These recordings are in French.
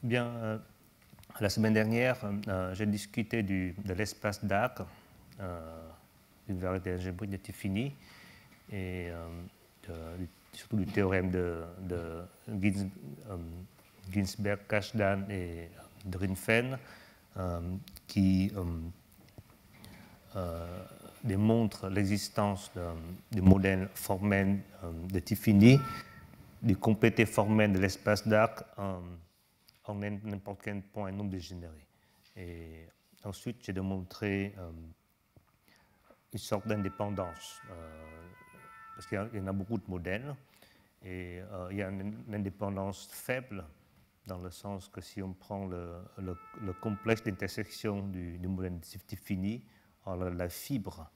Bien, la semaine dernière, j'ai discuté de l'espace d'Arc, d'une variété algébrique de Tifini, et surtout du théorème de Ginzberg, Kashdan et Drinfeld, qui démontre l'existence des modèles formels de Tifini, du complété formel de l'espace d'Arc en n'importe quel point non dégénéré. Et ensuite, j'ai démontré une sorte d'indépendance, parce qu'il y en a beaucoup de modèles, et il y a une indépendance faible, dans le sens que si on prend le complexe d'intersection du modèle Tifini, la fibre,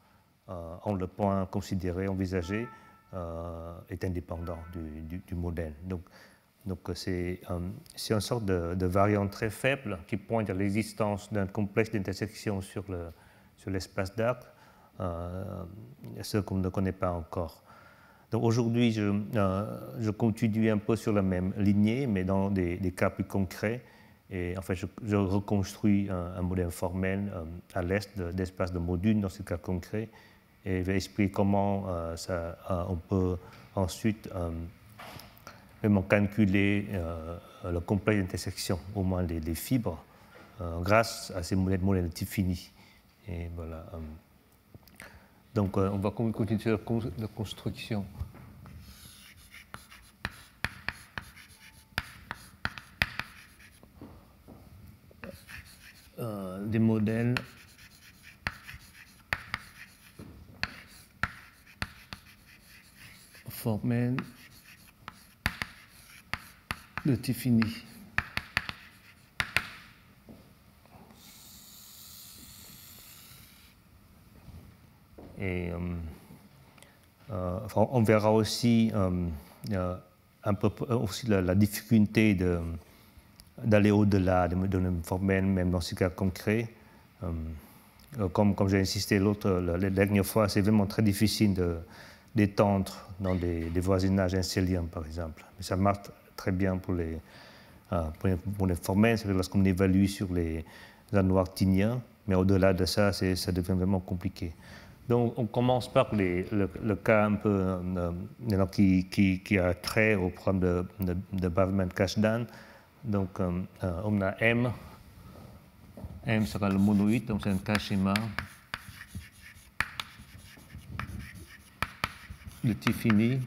en le point considéré, envisagé, est indépendant du modèle. Donc c'est une sorte de variante très faible qui pointe à l'existence d'un complexe d'intersection sur l'espace d'Arc, ce qu'on ne connaît pas encore. Donc aujourd'hui, je continue un peu sur la même lignée, mais dans des cas plus concrets. Et en fait, je reconstruis un modèle formel à l'est d'espace de modules dans ce cas concret, et je vais expliquer comment on peut ensuite vraiment calculer le complexe d'intersection, au moins les fibres, grâce à ces modèles Tifini. Et voilà. Donc, on va continuer sur la construction des modèles formels de Tifini. Et on verra aussi un peu aussi la difficulté d'aller au-delà des modèles formels, même dans ce cas concret. Comme j'ai insisté la dernière fois, c'est vraiment très difficile d'étendre dans des voisinages encéliens, par exemple. Mais ça marche très bien pour les formels, c'est lorsqu'on évalue sur les anneaux actiniens, mais au-delà de ça, ça devient vraiment compliqué. Donc, on commence par le cas un peu qui a trait au problème de Bavman-Kashdan. Donc, on a M. M sera le monoïde, donc c'est un cas schéma de Tifini.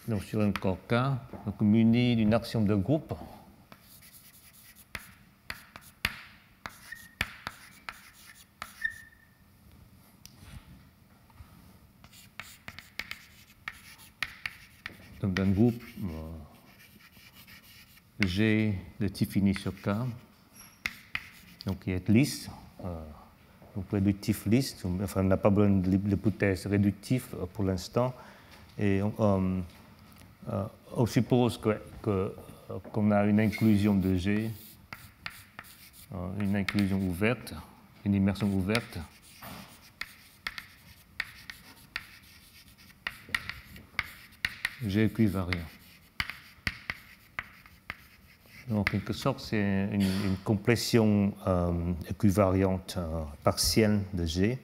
Donc, sur un corps K, donc muni d'une axiome de groupe. Donc, d'un groupe G de Tifini sur K, donc qui est lisse, donc réductif lisse. Enfin, on n'a pas besoin de l'hypothèse réductive pour l'instant. Et on suppose qu'on a une inclusion de G, une inclusion ouverte, une immersion ouverte. G équivariant. Donc, en quelque sorte, c'est une complétion équivariante partielle de G.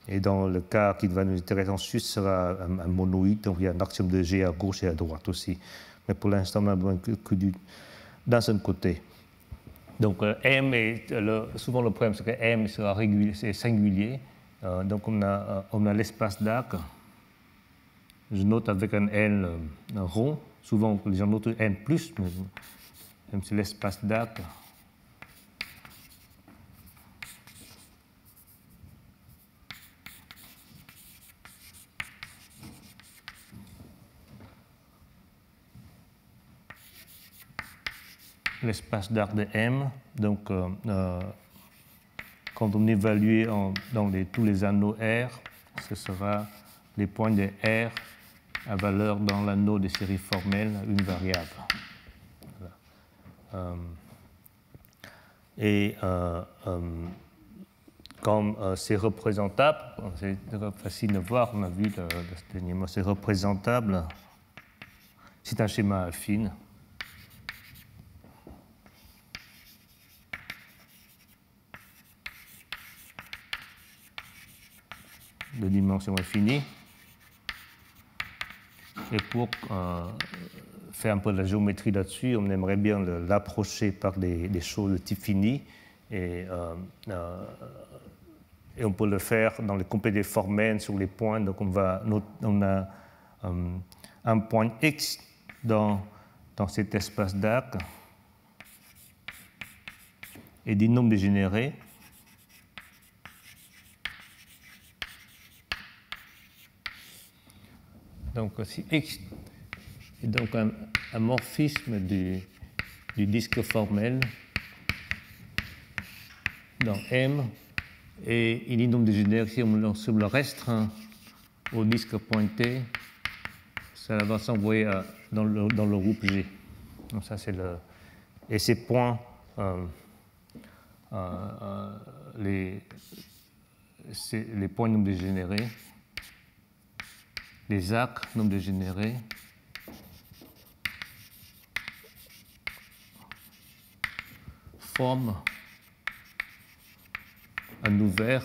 Et dans le cas qui va nous intéresser ensuite, sera un monoïde, donc il y a un axiome de G à gauche et à droite aussi. Mais pour l'instant, on n'a besoin que d'un seul côté. Donc M souvent le problème, c'est que M sera régulier, c'est singulier. Donc on a l'espace d'Arc. Je note avec un N rond. Souvent, les gens notent N+, mais même c'est l'espace d'Arc. L'espace d'Arc de M. Donc, quand on évalue dans tous les anneaux R, ce sera les points de R à valeur dans l'anneau de série formelle, une variable. Voilà. Et comme c'est représentable, c'est facile de voir, on a vu le dernier mot, c'est représentable C'est un schéma affine. De dimension infinie. Et pour faire un peu de la géométrie là-dessus, on aimerait bien l'approcher par des choses de type fini. Et on peut le faire dans les complétés formels sur les points. Donc on a un point X dans cet espace d'arc et des nombres dégénérés. Donc si X est donc un morphisme du disque formel dans M, et il est donc dégénéré, si on le restreint au disque pointé, ça va s'envoyer dans le groupe G. Donc ça, c'est et ces points, les points non dégénérés, les arcs non dégénérés, forment un ouvert,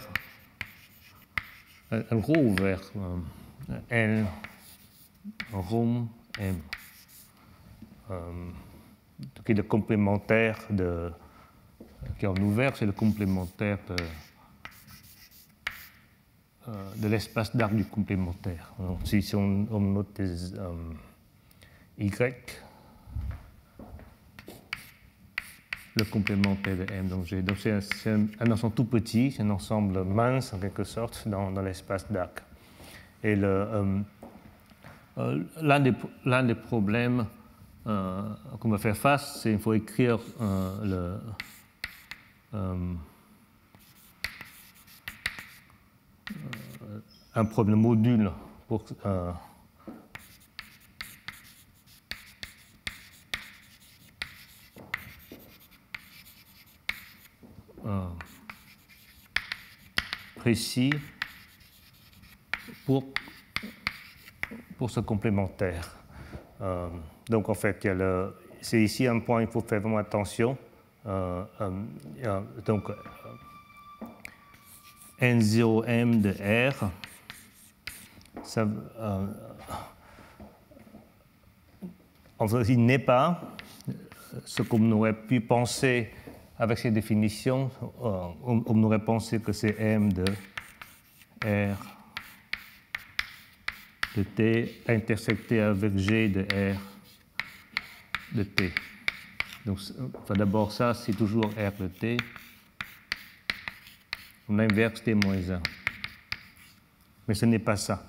un gros ouvert, L, rond, M, qui est le complémentaire qui est en ouvert, c'est le complémentaire de l'espace d'arc du complémentaire. Donc, si on note des Y, le complémentaire de M. Donc c'est un ensemble tout petit, c'est un ensemble mince en quelque sorte dans l'espace d'arc. Et l'un des problèmes qu'on va faire face, c'est qu'il faut écrire un problème module pour précis pour ce complémentaire. Donc en fait, c'est ici un point, il faut faire vraiment attention. Donc N0M de R, ça, en fait, il n'est pas ce qu'on aurait pu penser avec ces définitions. On aurait pensé que c'est M de R de T intersecté avec G de R de T. Donc, enfin, d'abord, ça, c'est toujours R de T. On inverse T moins 1. Mais ce n'est pas ça.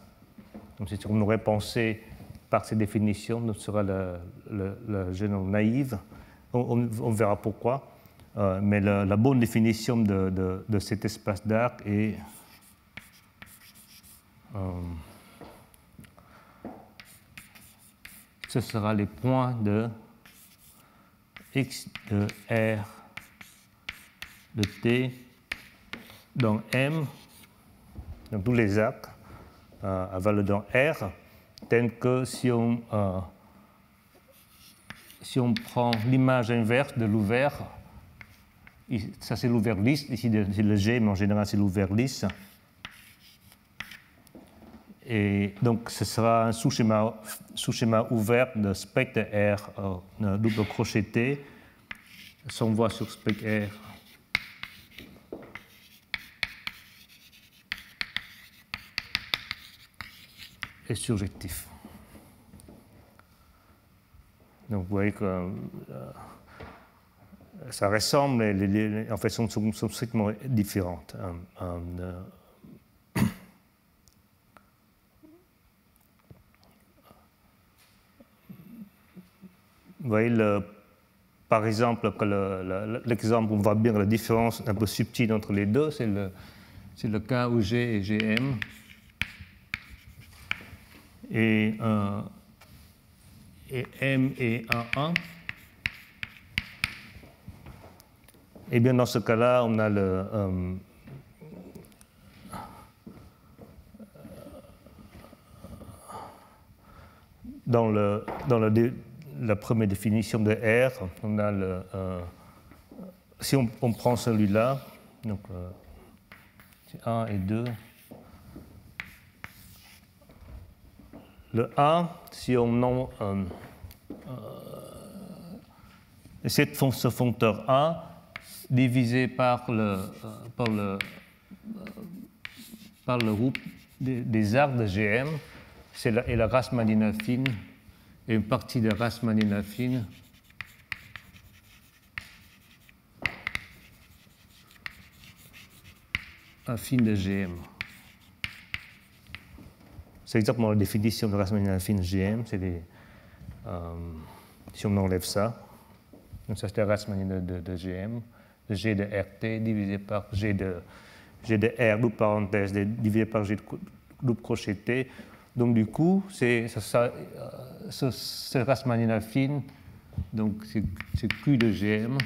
Donc, si on aurait pensé par ces définitions, ce sera la génome naïve. On verra pourquoi. Mais la bonne définition de cet espace d'arc est ce sera les points de X de R de T dans M, donc tous les arcs à valeur dans R, tels que si on prend l'image inverse de l'ouvert, ça c'est l'ouvert lisse, ici c'est le G, mais en général c'est l'ouvert lisse. Et donc ce sera un sous-schéma ouvert de spectre R double crocheté, sans voie sur spectre R. Et surjectif. Donc vous voyez que ça ressemble, mais en fait sont strictement différentes. Vous voyez, par exemple, l'exemple où on voit bien la différence un peu subtile entre les deux, c'est le cas où G et GM. Et M est 1. Et bien dans ce cas-là, on a la première définition de R, on a si on prend celui-là, donc 1 et 2, le A, si on ce foncteur A divisé par le groupe des arcs de GM, c'est la Rachmaninoff affine, et une partie de Rachmaninoff affine de GM. C'est exactement la définition de Rachmaninoff affine GM. Si on enlève ça, donc ça c'est la Rachmaninoff de GM, de G de RT divisé par G de R, double parenthèse, divisé par G de double crochet T. Donc du coup, c'est Rachmaninoff affine, donc c'est Q de GM.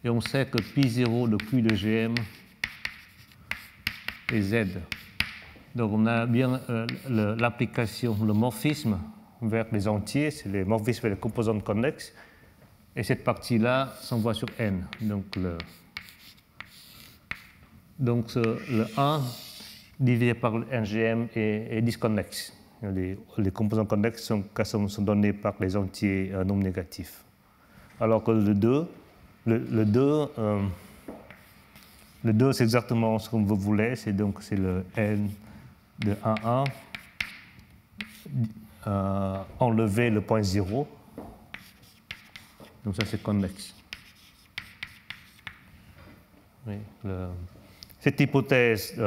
Et on sait que pi0 de Q de GM est Z. Donc on a bien l'application, le morphisme vers les entiers, c'est les morphismes vers les composantes connexes. Et cette partie-là s'envoie sur N. Donc le 1 divisé par le NGM est disconnexe. Les composants connexes sont donnés par les entiers non négatifs. Alors que le 2, c'est exactement ce qu'on voulait, c'est le N de 1,1 enlever le point 0. Donc ça, c'est connexe. Oui, cette hypothèse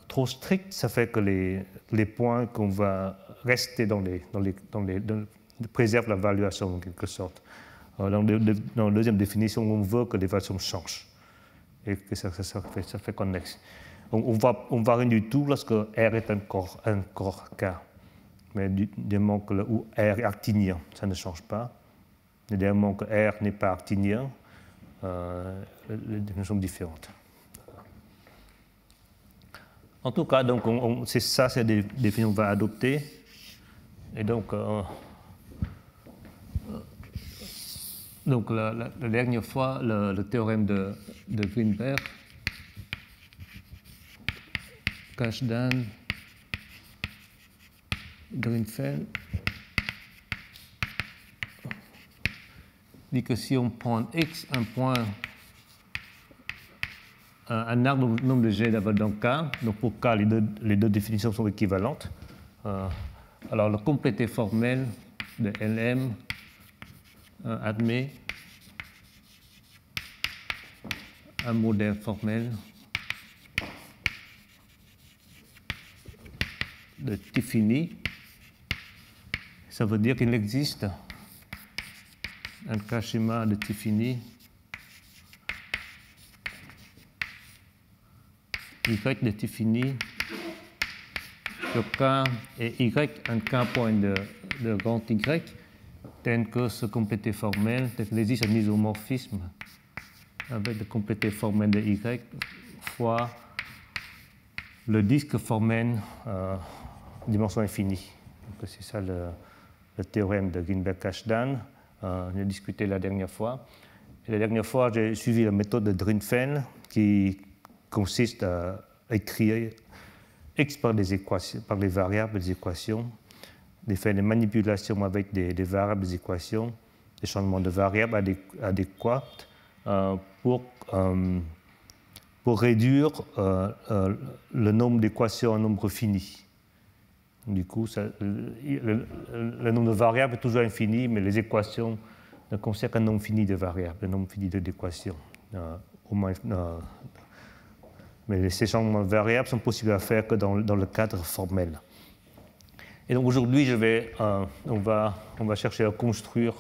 trop stricte, ça fait que les points qu'on va rester préservent la valuation en quelque sorte. Dans la deuxième définition, on veut que les valuations changent et que ça fait connexe. On va rien du tout lorsque R est un corps K. Mais du moment où R est actinien, ça ne change pas. Et du moment que R n'est pas actinien, les définitions sont différentes. En tout cas, c'est la définition qu'on va adopter. Et donc la dernière fois, le théorème de Greenberg, Kashdan, Drinfeld, dit que si on prend X, un arc nombre de G d'abord dans K, donc pour K, les deux définitions sont équivalentes. Alors le complété formel de LM admet un modèle formel de T fini. Ça veut dire qu'il existe un K-schéma de T fini Y de T fini sur K et Y, un K point de grand Y, tel que ce complété formel, tel qu'il existe un isomorphisme avec le complété formel de Y fois le disque formel dimension infinie. C'est ça le théorème de Greenberg-Kashdan. On a discuté la dernière fois. Et la dernière fois, j'ai suivi la méthode de Drinfeld qui consiste à écrire X par des variables des équations, de faire des manipulations avec des variables des équations, des changements de variables adéquats pour réduire le nombre d'équations en nombre fini. Du coup, le nombre de variables est toujours infini, mais les équations ne concernent qu'un nombre fini de variables, un nombre fini d'équations. Mais ces changements de variables sont possibles à faire que dans le cadre formel. Et donc aujourd'hui, on va chercher à construire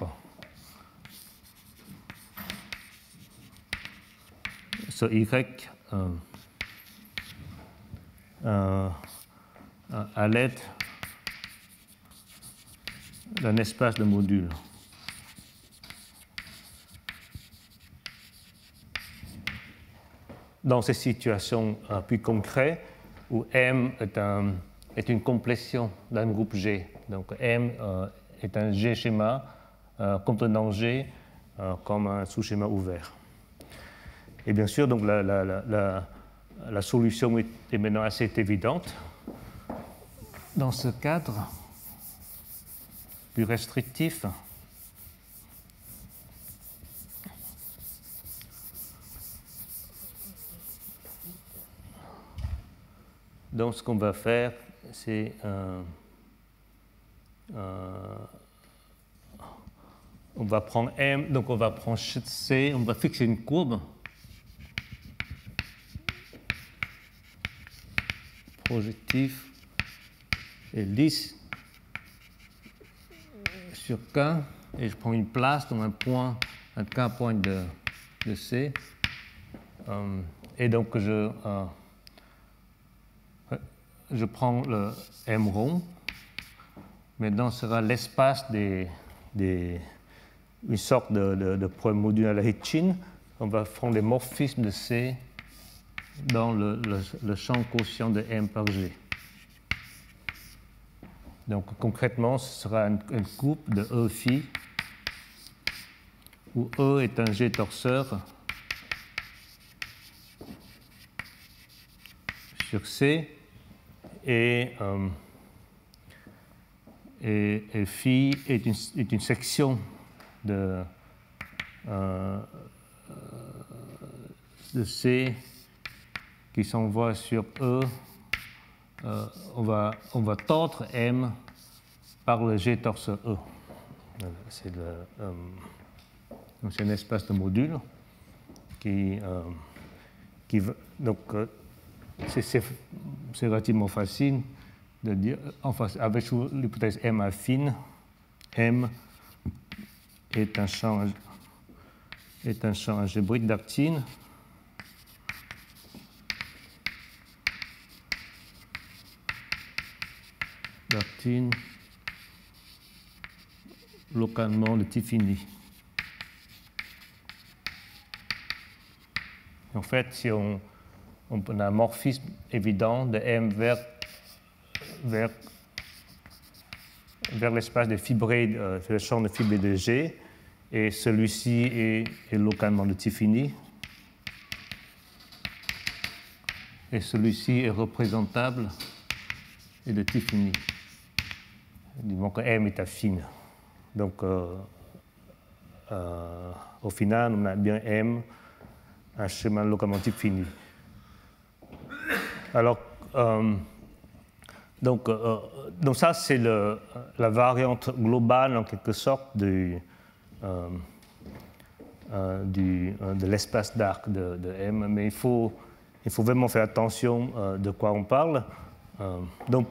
ce Y à l'aide d'un espace de modules. Dans ces situations plus concrètes, où M est un est une complétion d'un groupe G. Donc M est un G-schéma contenant G comme un sous-schéma ouvert. Et bien sûr, donc, la solution est maintenant assez évidente. Dans ce cadre plus restrictif, donc ce qu'on va faire, c'est on va prendre M, donc on va prendre C, on va fixer une courbe projectif et lisse sur K, et je prends une place dans un K point de C, et donc je prends le M rond. Maintenant, ce sera l'espace une sorte de problème module à la Hitchin. On va prendre les morphismes de C dans le champ quotient de M par G. Donc concrètement, ce sera une coupe de E phi où E est un G torseur sur C et phi est une section de C qui s'envoie sur E. On va tordre M par le G torseur E. C'est un espace de module qui donc c'est relativement facile de dire, enfin, avec l'hypothèse M affine, M est un champ algébrique d'Artin. Localement de Tiffiny. En fait, si on a un morphisme évident de M vers l'espace de fibré, le champ de fibré de G, et celui-ci est localement de Tiffiny, et celui-ci est représentable et de Tiffiny. Disons que M est affine. Donc, au final, on a bien M, un schéma localement Tiffiny. Alors, donc ça, c'est la variante globale, en quelque sorte, de l'espace d'arc de M. Mais il faut vraiment faire attention de quoi on parle. Donc,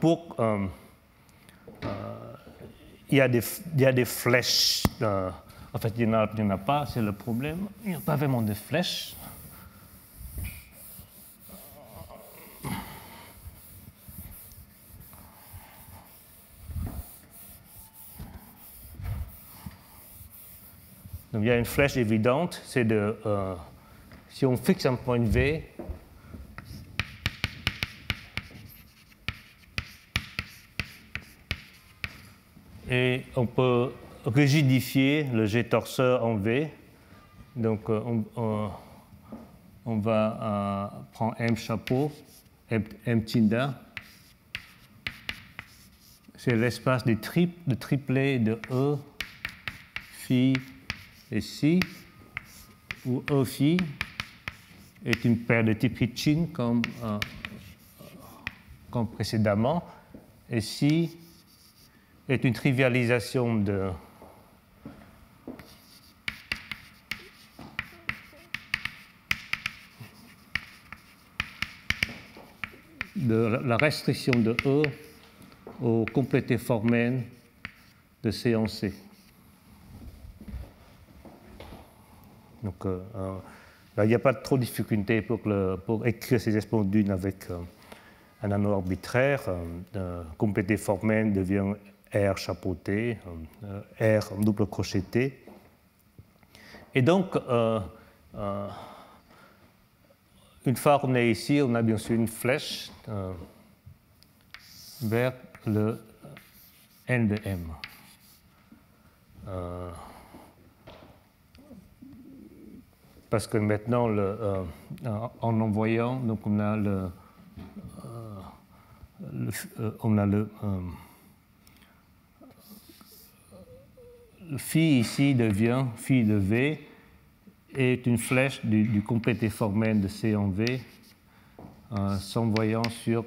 il y a des flèches. En fait, il n'y en a pas, c'est le problème. Il n'y a pas vraiment de flèches. Donc, il y a une flèche évidente, c'est si on fixe un point V, et on peut rigidifier le G torseur en V. Donc, on va prendre M chapeau, M tilde. C'est l'espace de triplé de E, phi et Si, où E phi est une paire de type Hitchin comme précédemment, et Si est une trivialisation de la restriction de E au complété formel de C en C. Donc, là, il n'y a pas trop de difficulté pour écrire ces expressions d'une avec un anneau arbitraire. Complété formel devient R chapeauté, R double crocheté. Et donc, une fois qu'on est ici, on a bien sûr une flèche vers le N de M. Parce que maintenant, en envoyant, donc on a le phi ici devient phi de V est une flèche du complété formel de C en V s'envoyant sur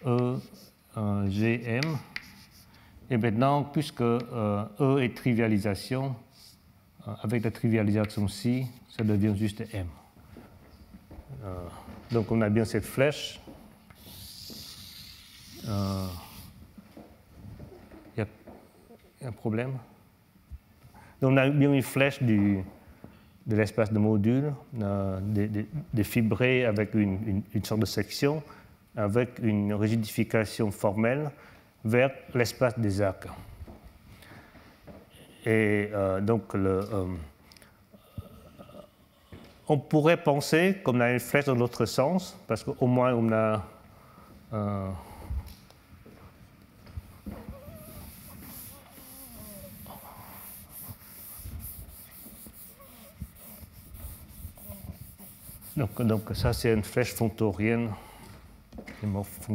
E GM. Et maintenant, puisque E est trivialisation, avec la trivialisation-ci, ça devient juste M. Donc on a bien cette flèche. Il y a un problème. Donc on a bien une flèche de l'espace de module, des fibrés avec une sorte de section, avec une rigidification formelle vers l'espace des arcs. Et donc, on pourrait penser qu'on a une flèche dans l'autre sens, parce qu'au moins on a donc ça c'est une flèche fontorienne,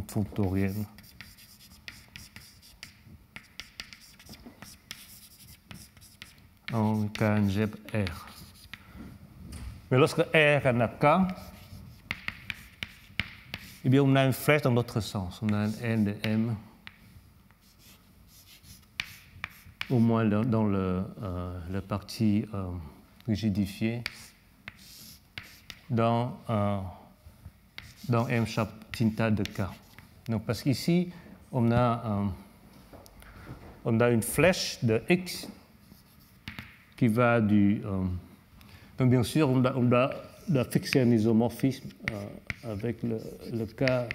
fontorienne. En KNGEP R. Mais lorsque R est un K, eh bien on a une flèche dans l'autre sens. On a un N de M, au moins dans la partie rigidifiée, dans M tinta de K. Donc, parce qu'ici, on a une flèche de X qui va du... donc bien sûr, on doit fixer un isomorphisme avec le cas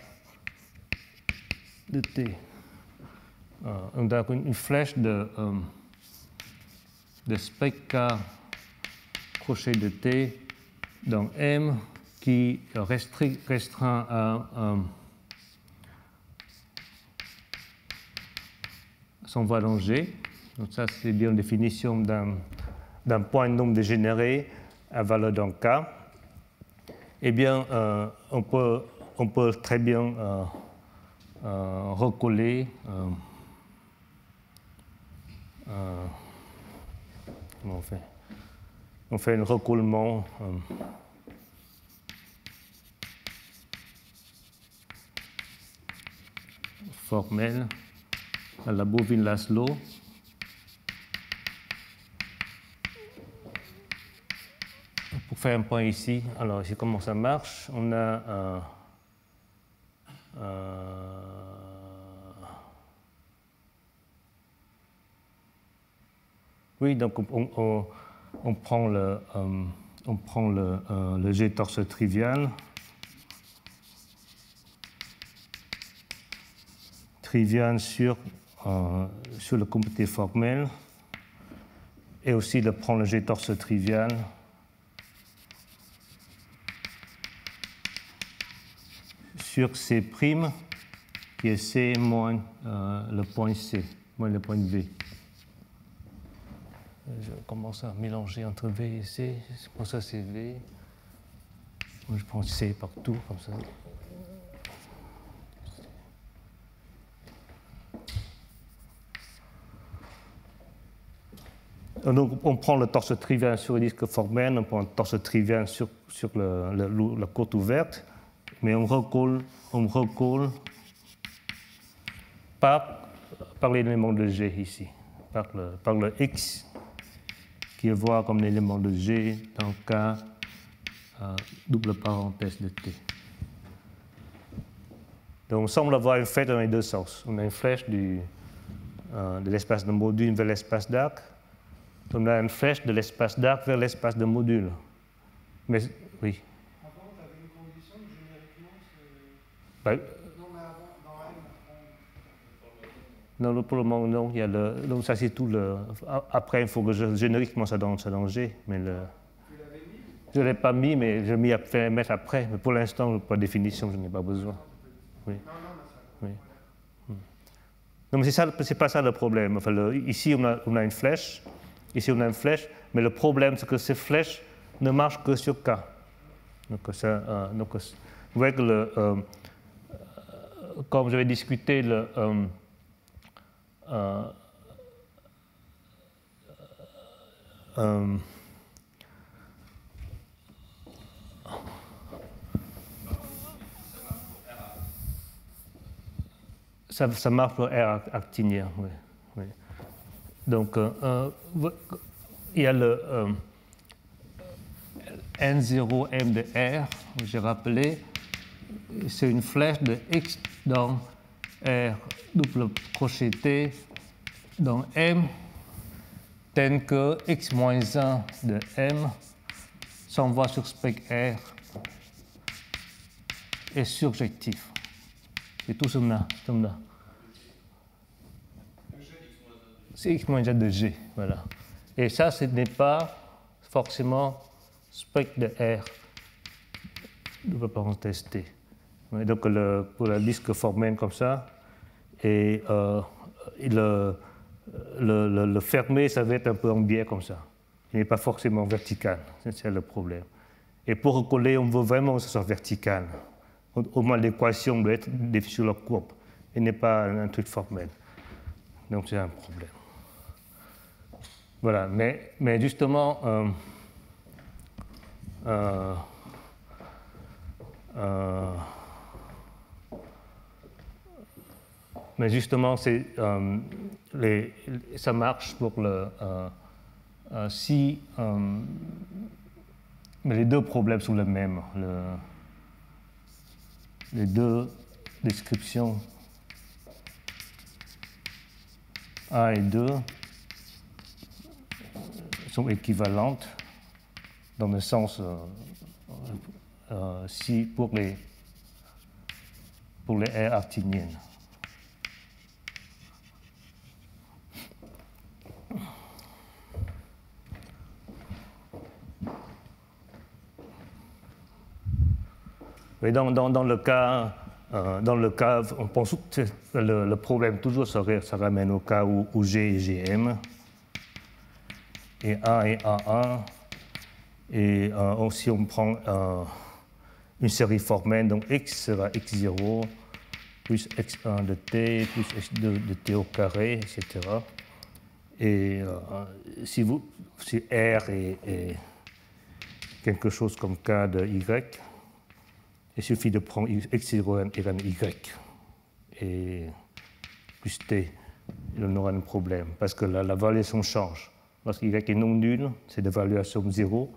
de T. On a une flèche de spec K crochet de T dans M qui restreint à son valeur G. Donc ça, c'est bien une définition d'un point de nombre dégénéré à valeur dans K. Eh bien, on peut très bien recoller comment on fait? On fait un recollement formel à la Bovin-Laszlo. Pour faire un point ici, alors ici comment ça marche? On a oui, donc on prend le G torse trivial sur le complété formel et aussi on prend le G torse trivial sur C' qui est C moins le point C, moins le point V. Je commence à mélanger entre V et C. Pour ça, c'est V. Moi, je prends C partout, comme ça. Donc, on prend le torse trivial sur le disque formel, on prend le torse trivial sur la côte ouverte, mais on recolle par l'élément de G ici, par le X, qui est voir comme l'élément de G dans K, double parenthèse de T. Donc on semble avoir une flèche dans les deux sens. On a une flèche de l'espace de module vers l'espace d'arc. On a une flèche de l'espace d'arc vers l'espace de module. Mais oui. Avant, tu avais une condition que génériquement, c'est... Bah, non, mais avant, dans M, non, pour le moment, non. Il y a donc ça, c'est tout le... Après, il faut que génériquement, ça donne G. Mais tu l'avais mis? Je ne l'ai pas mis, mais je l'ai mis à mettre après. Mais pour l'instant, pas de définition, je n'ai pas besoin. Oui. Non, mais ça... Oui. Non, mais c'est pas ça le problème. Enfin, ici, on a une flèche. Ici, on a une flèche. Mais le problème, c'est que ces flèches ne marchent que sur K. Donc, vous voyez que comme j'avais discuté, ça marche pour R actinien, oui, oui. Donc, il y a le N0M de R, j'ai rappelé, c'est une flèche de X dans R double crochet T dans M, tel que X-1 de M s'envoie sur spec R est surjectif. C'est tout ce là. C'est X-1 de G, voilà. Et ça, ce n'est pas forcément spectre de R, double parenthèse T. Donc, pour le disque formel comme ça, et le fermé, ça va être un peu en biais comme ça. Il n'est pas forcément vertical, c'est le problème. Et pour recoller, on veut vraiment que ce soit vertical. Au moins, l'équation doit être sur la courbe, et n'est pas un truc formel. Donc, c'est un problème. Voilà, mais justement, ça marche pour si mais les deux problèmes sont les mêmes. Les deux descriptions A et 2 sont équivalentes dans le sens si pour les R artiniennes. Mais dans le cas, on pense que le problème toujours ça ramène au cas où G et GM, et A et A1, et si on prend une série formelle, donc X sera X0 plus X1 de T plus X2 de T au carré, etc. Et si R est quelque chose comme K de Y, il suffit de prendre X0 égale Y et plus T, et on aura un problème, parce que la valuation change. Lorsque Y est non nul, c'est de valuation 0,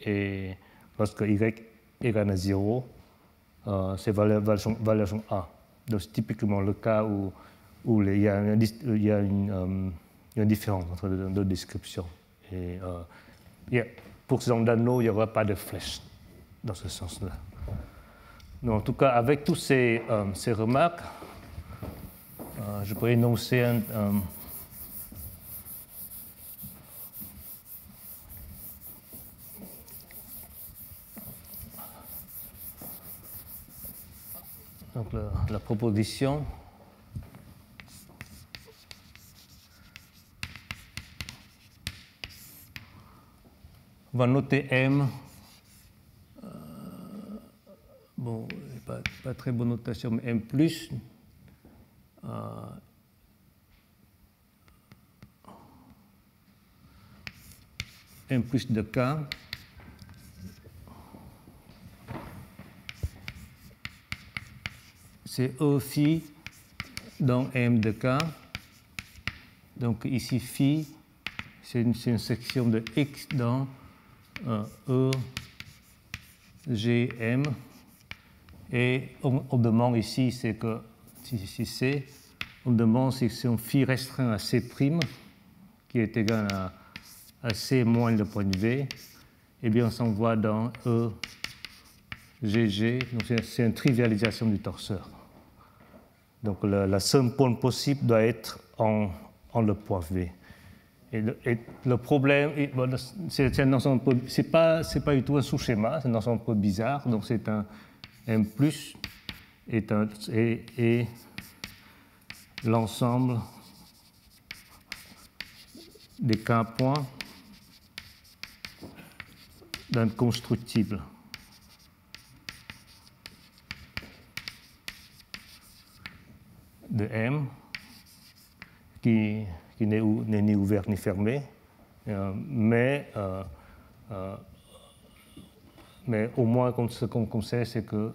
et lorsque Y égale à 0, c'est valuation A. Donc c'est typiquement le cas où il y a une différence entre les deux descriptions. Et pour ce genre d'anneau, il n'y aura pas de flèche dans ce sens-là. En tout cas, avec toutes ces remarques, je pourrais énoncer donc la proposition. On va noter M. Bon, pas très bonne notation, mais M+. M plus de K. C'est E phi dans M de K. Donc ici, phi, c'est une section de X dans E, G, M. Et on demande ici, c'est que, si C, on demande si on phi restreint à C', qui est égal à C moins le point de V, eh bien on s'envoie dans E, GG, donc c'est une trivialisation du torseur. Donc la somme pôle possible doit être en le point V. Et le problème, c'est un ensemble un peu, c'est pas du tout un sous-schéma, c'est un ensemble un peu bizarre, donc c'est un M+, est l'ensemble des k points d'un constructible de M qui n'est ni ouvert ni fermé, mais au moins ce qu'on sait, c'est que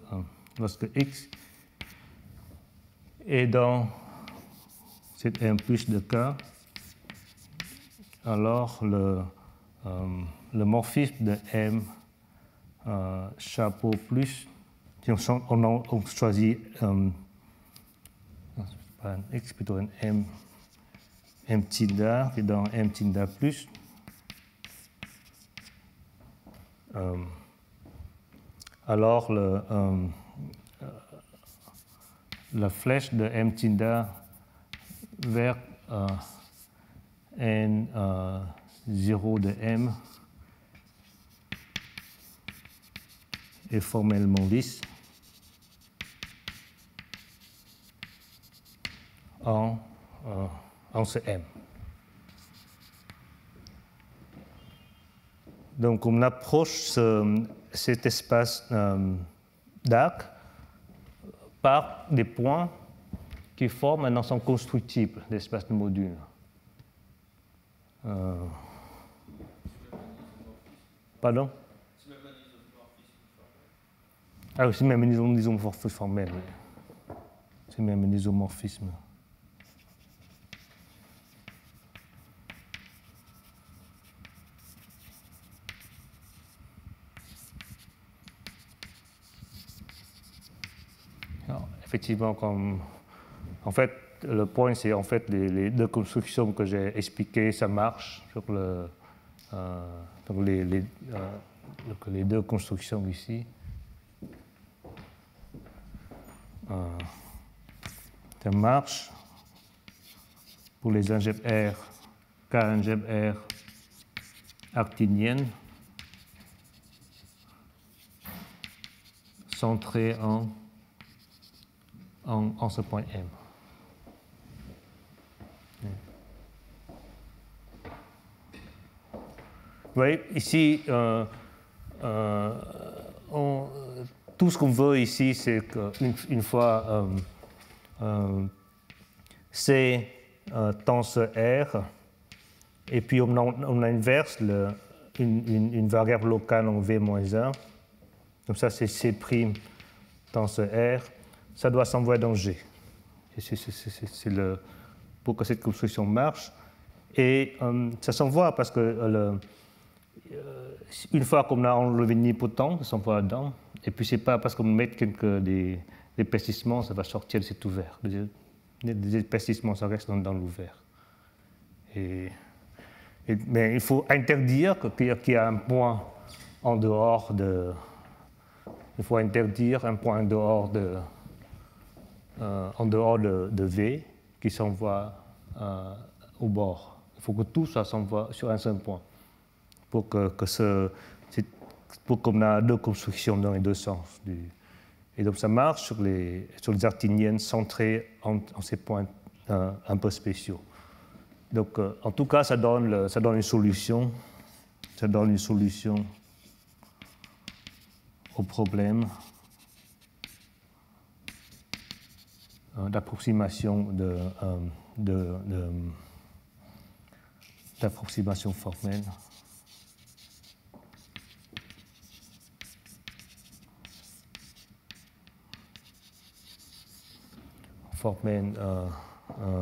lorsque X est dans cette M plus de K, alors le morphisme de M chapeau plus, si on choisit pas un X, plutôt un M tilde, qui est dans M tilde plus, alors la flèche de M tilde vers N0 de M est formellement lisse en ce M. Donc on approche cet espace d'arc par des points qui forment un ensemble constructible d'espaces de modules. Pardon? Ah oui, c'est même un isomorphisme formel. C'est même un isomorphisme. Alors, effectivement, en fait, le point, c'est en fait les deux constructions que j'ai expliquées, ça marche sur les deux constructions ici. Ça marche pour les algèbres R, K-algèbres R arctiniennes centrées en ce point M. Vous voyez, ici, tout ce qu'on veut ici, c'est qu'une fois C tend ce R, et puis on inverse une variable locale en V-1. Donc ça, c'est C' tend ce R. Ça doit s'envoyer dans G. C'est pour que cette construction marche. Et ça s'envoie parce que une fois qu'on a enlevé le nidpotent, ça s'envoie dedans. Et puis, ce n'est pas parce qu'on met des épaississements, ça va sortir de cet ouvert. Des épaississements, ça reste dans l'ouvert. Mais il faut interdire qu'il y a un point en dehors de. Il faut interdire un point en dehors de V qui s'envoie au bord. Il faut que tout ça s'envoie sur un seul point pour qu'on ait deux constructions dans les deux sens. Et donc ça marche sur les arctiniennes centrées en ces points un peu spéciaux. Donc en tout cas, ça donne une solution. Ça donne une solution au problème d'approximation d'approximation formelle. Formelle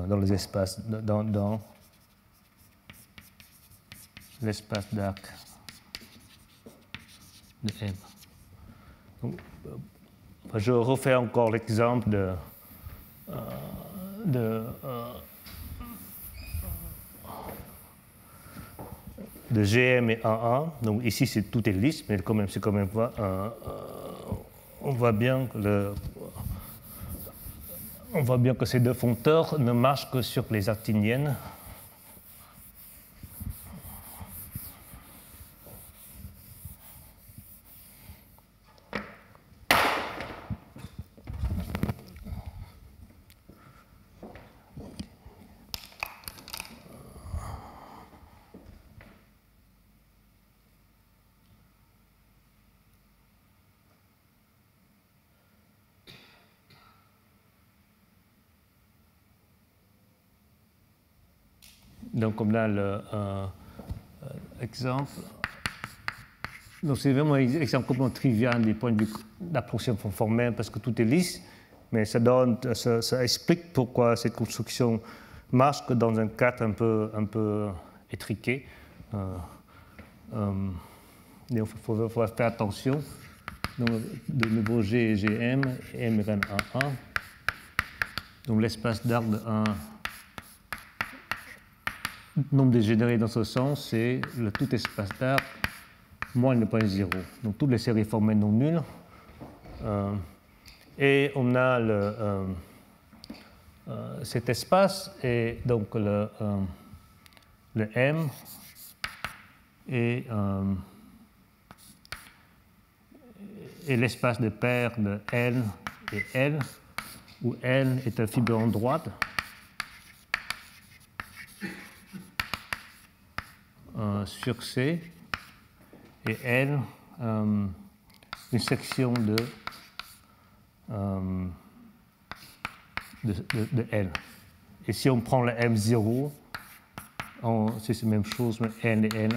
dans les espaces, dans l'espace d'arc de M. Donc, je refais encore l'exemple de GM et AA. Donc ici, tout est lisse, mais c'est quand même on voit bien que ces deux foncteurs ne marchent que sur les arctiniennes. Donc on a l'exemple. Donc c'est vraiment un exemple complètement trivial du point de vue d'approximation formelle parce que tout est lisse, mais ça explique pourquoi cette construction marche que dans un cadre un peu étriqué. Il faut faire attention. Donc, de nouveau G et GM, M égale à 1. Donc l'espace d'arc de 1, nombre dégénéré dans ce sens, c'est le tout espace d'arc moins le point 0. Donc toutes les séries formelles non nulles. Et on a cet espace et donc le M et l'espace de paire de L et L, où L est un fibron droite. Sur C et L, une section de L. Et si on prend le M0, c'est la même chose, mais N et N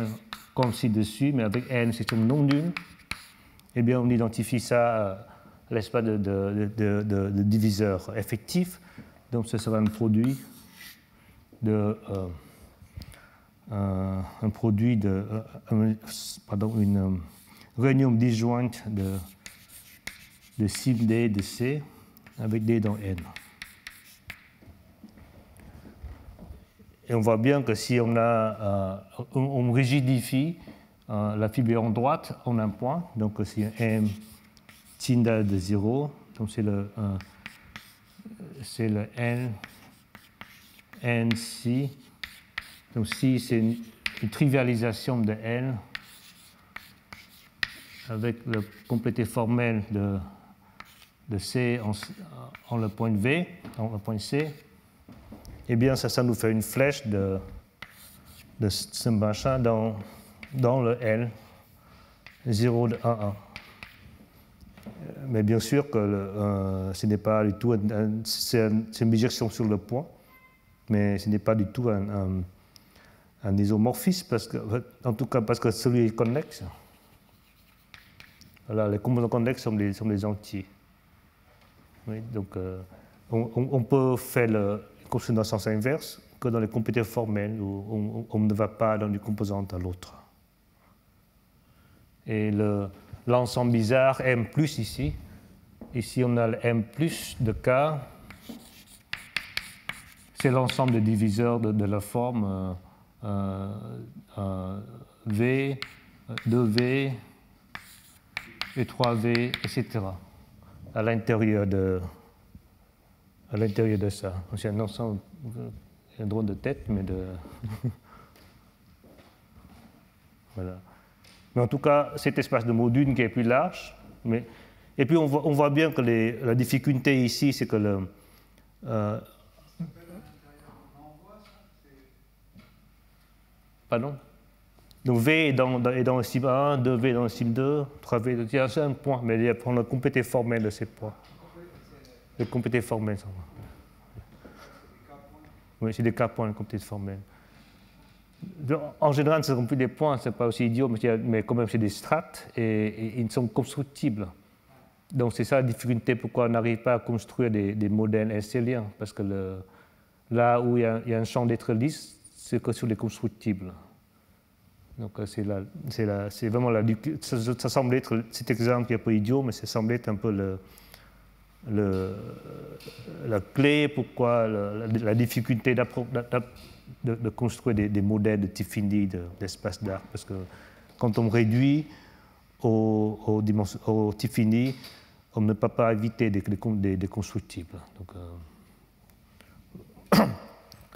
comme ci-dessus, mais avec N, section non nulle, eh bien on identifie ça à l'espace de diviseur effectif. Donc ce sera un produit de une réunion disjointe de sim D de C avec D dans N. Et on voit bien que si on rigidifie la fibre en droite en un point, donc si M Tyndall de 0, donc c'est le N C. Donc si c'est une trivialisation de L avec le complété formel de C en le point V, en le point C, eh bien ça nous fait une flèche de ce machin dans le L 0 de 1, 1. Mais bien sûr que ce n'est pas du tout c'est une bijection sur le point, mais ce n'est pas du tout un isomorphisme, en tout cas parce que celui est connexe. Voilà, les composants connexes sont des entiers. Oui, donc on peut faire une construction dans le sens inverse que dans les complétés formels où on ne va pas d'une composante à l'autre. Et l'ensemble bizarre M plus ici on a le M plus de K, c'est l'ensemble des diviseurs de la forme V, 2V et 3V, etc. à l'intérieur de ça. C'est un ensemble, un drôle de tête, mais de... Voilà. Mais en tout cas, cet espace de module qui est plus large. Et puis on voit bien que la difficulté ici, c'est que pardon? Donc V est dans le cible 1, 2V dans le cible 2, 3V, il y a un point, mais il y a pour le complété formel de ces points. Le complété formel, ça va. Oui, c'est des cas points, le complété formel. En général, ce ne sont plus des points, ce n'est pas aussi idiot, mais quand même, c'est des strates et ils sont constructibles. Donc, c'est ça la difficulté, pourquoi on n'arrive pas à construire des modèles instéliens, parce que là où il y a un champ d'être lisse, c'est que sur les constructibles. Donc, c'est vraiment ça semble être, cet exemple qui est un peu idiot, mais ça semble être un peu la clé pourquoi la difficulté de construire des modèles de type fini d'espace d'arc, parce que quand on réduit au type fini, on ne peut pas éviter des constructibles. Donc,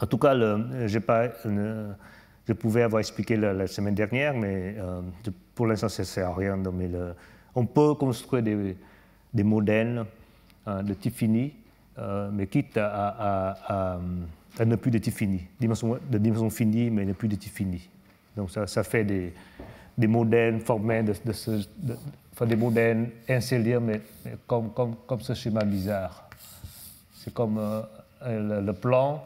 en tout cas, je pouvais avoir expliqué la semaine dernière, mais pour l'instant, ça ne sert à rien. Mais on peut construire des modèles de type fini, mais quitte à ne plus de type fini, de dimension finie, mais ne plus de type fini. Donc ça fait des modèles formels, des modèles insériens, mais comme ce schéma bizarre. C'est comme le plan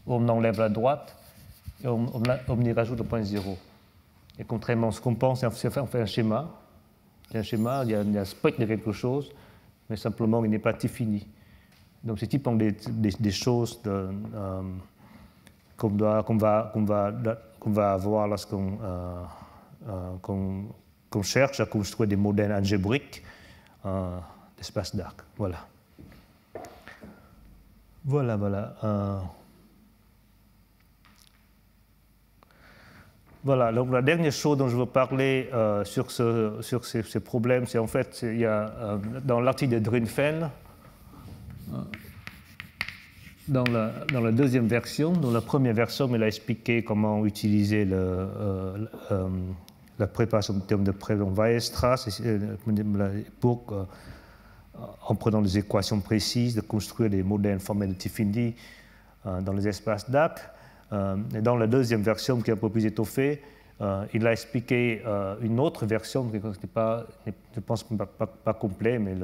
où on enlève la droite, on y rajoute le point 0. Et contrairement à ce qu'on pense, on fait un schéma. Il y a un schéma, il y a un spectre de quelque chose, mais simplement il n'est pas fini. Donc c'est typiquement des choses qu'on va avoir lorsqu'on cherche à construire des modèles algébriques d'espace d'arc. Voilà. Voilà, donc la dernière chose dont je veux parler sur ces problèmes, c'est en fait, il y a dans l'article de Drinfeld, dans la deuxième version, dans la première version, il a expliqué comment utiliser la préparation de termes de Weierstrass pour, en prenant des équations précises, de construire des modèles formels de Tiffiny dans les espaces d'Ack. Et dans la deuxième version, qui est un peu plus étoffée, il a expliqué une autre version, qui n'est pas, je pense, pas complet, mais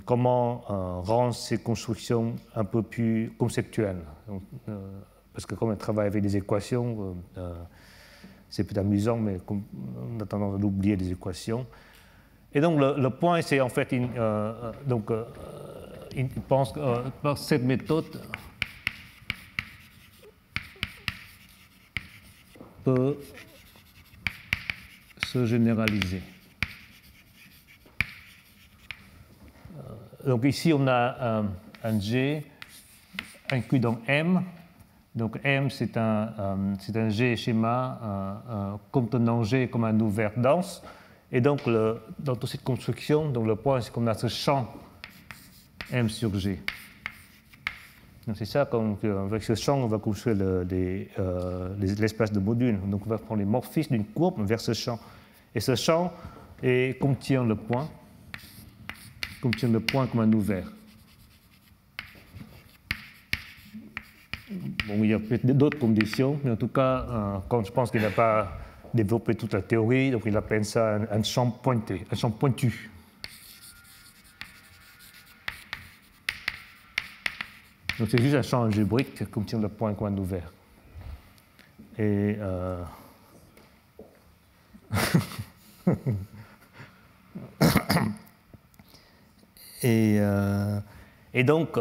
comment rendre ces constructions un peu plus conceptuelles. Donc, parce que comme on travaille avec des équations, c'est peut-être amusant, mais on a tendance à oublier des équations. Et donc le point, c'est en fait, il pense que par cette méthode peut se généraliser. Donc ici, on a un G inclus dans M. Donc M, c'est un G schéma contenant G comme un ouvert dense. Et donc, dans toute cette construction, donc le point, c'est qu'on a ce champ M sur G. Donc c'est ça qu'avec ce champ, on va construire l'espace de modules. Donc on va prendre les morphismes d'une courbe vers ce champ. Et ce champ contient le point comme un ouvert. Bon, il y a peut-être d'autres conditions, mais en tout cas, quand je pense qu'il n'a pas développé toute la théorie, donc il appelle ça un champ pointé, un champ pointu. Donc c'est juste un champ algébrique qui contient le point comme un ouvert. Et et donc,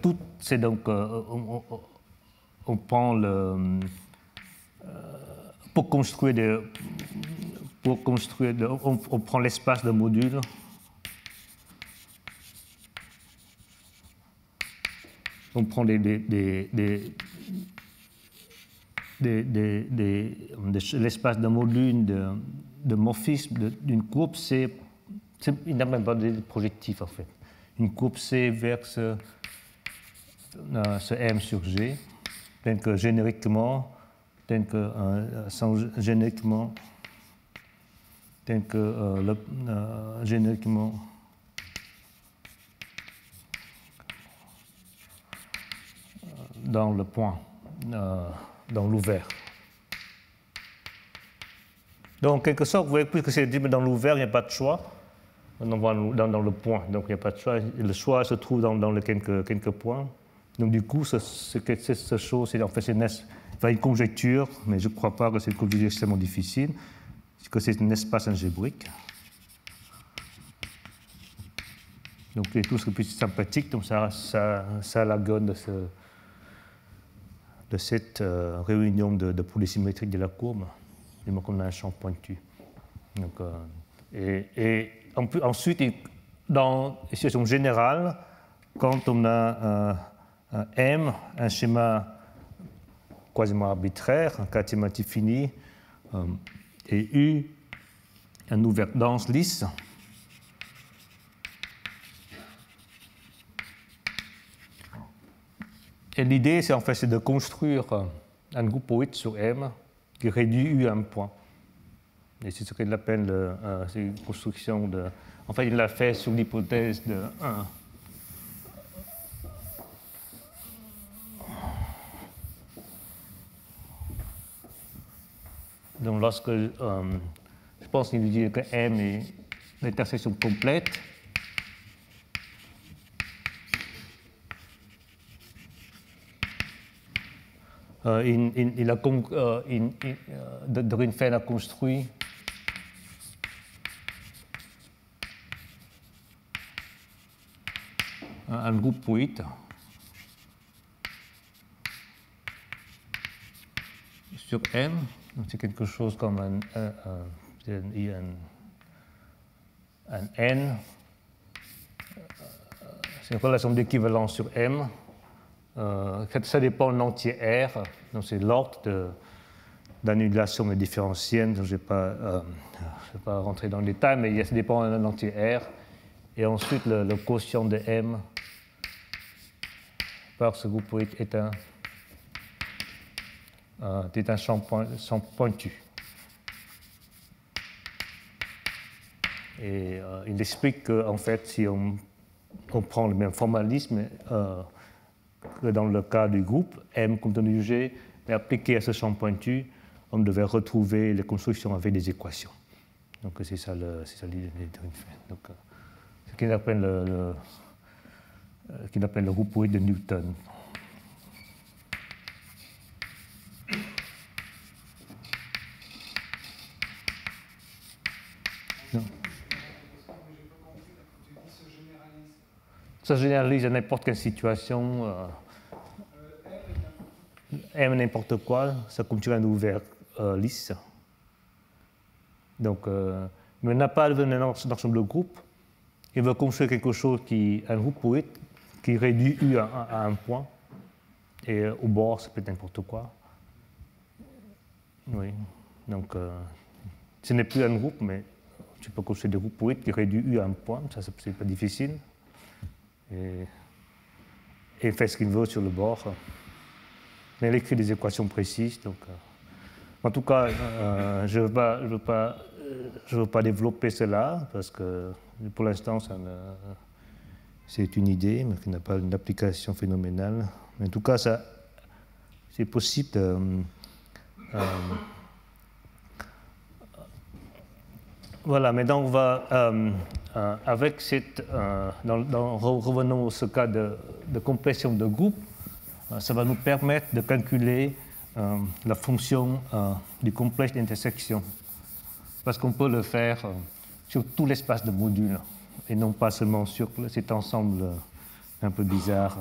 tout, c'est donc, on prend pour construire on prend l'espace de module. On prend l'espace d'un module de morphisme d'une courbe C. Il n'a même pas de projectif en fait. Une courbe C vers ce M sur G, tel que génériquement, génériquement dans le point, dans l'ouvert. Donc, en quelque sorte, vous voyez, puisque c'est dans l'ouvert, il n'y a pas de choix. On va dans le point, donc il n'y a pas de choix. Le choix se trouve dans les quelques points. Donc, du coup, cette chose, c'est en fait une conjecture, mais je ne crois pas que c'est une conjecture extrêmement difficile, que c'est un espace algébrique. Donc, tout ce qui est plus sympathique, donc ça a la gueule de cette réunion de polysymétrique de la courbe, du moment qu'on a un champ pointu. Donc, ensuite, dans une situation générale, quand on a un M, un schéma quasiment arbitraire, un quartier fini, et U, un ouvert dense lisse, et l'idée, c'est en fait de construire un groupe 8 sur M qui réduit U à un point. Et c'est ce qu'il appelle une construction de. En fait, il l'a fait sur l'hypothèse de 1. Donc, lorsque je pense qu'il dit que M est l'intersection complète, Drinfeld a construit un groupe 8 sur M. C'est quelque chose comme un N. C'est une relation d'équivalence sur M. Ça dépend de l'entier R. Donc c'est l'ordre d'annulation des différentiels. Je ne vais pas rentrer dans le détail, mais ça dépend de l'entier R. Et ensuite, le quotient de M par ce groupe 8 est un champ pointu. Et il explique qu'en fait, si on prend le même formalisme que dans le cas du groupe, M contenu du G, mais appliqué à ce champ pointu, on devait retrouver les constructions avec des équations. Donc c'est ça l'idée de Drinfeld. Donc, ce qu'il appelle le groupe 8 de Newton. Non. Ça généralise à n'importe quelle situation. M n'importe quoi, ça continue à nous ouvert lisse. Donc, mais on n'a pas un ensemble de groupes. Il veut construire quelque chose un groupe 8 qui réduit U à un point. Et au bord, ça peut être n'importe quoi. Oui. Donc, ce n'est plus un groupe, mais tu peux construire des groupes 8 qui réduit U à un point. Ça, c'est pas difficile. Et il fait ce qu'il veut sur le bord. Mais il écrit des équations précises. Donc, en tout cas, je ne veux pas développer cela, parce que pour l'instant, c'est une idée, mais qui n'a pas une application phénoménale. Mais en tout cas, c'est possible de... Voilà, mais donc on va, avec cette... revenons à ce cas de compression de groupe, ça va nous permettre de calculer la fonction du complexe d'intersection. Parce qu'on peut le faire sur tout l'espace de modules, et non pas seulement sur cet ensemble un peu bizarre.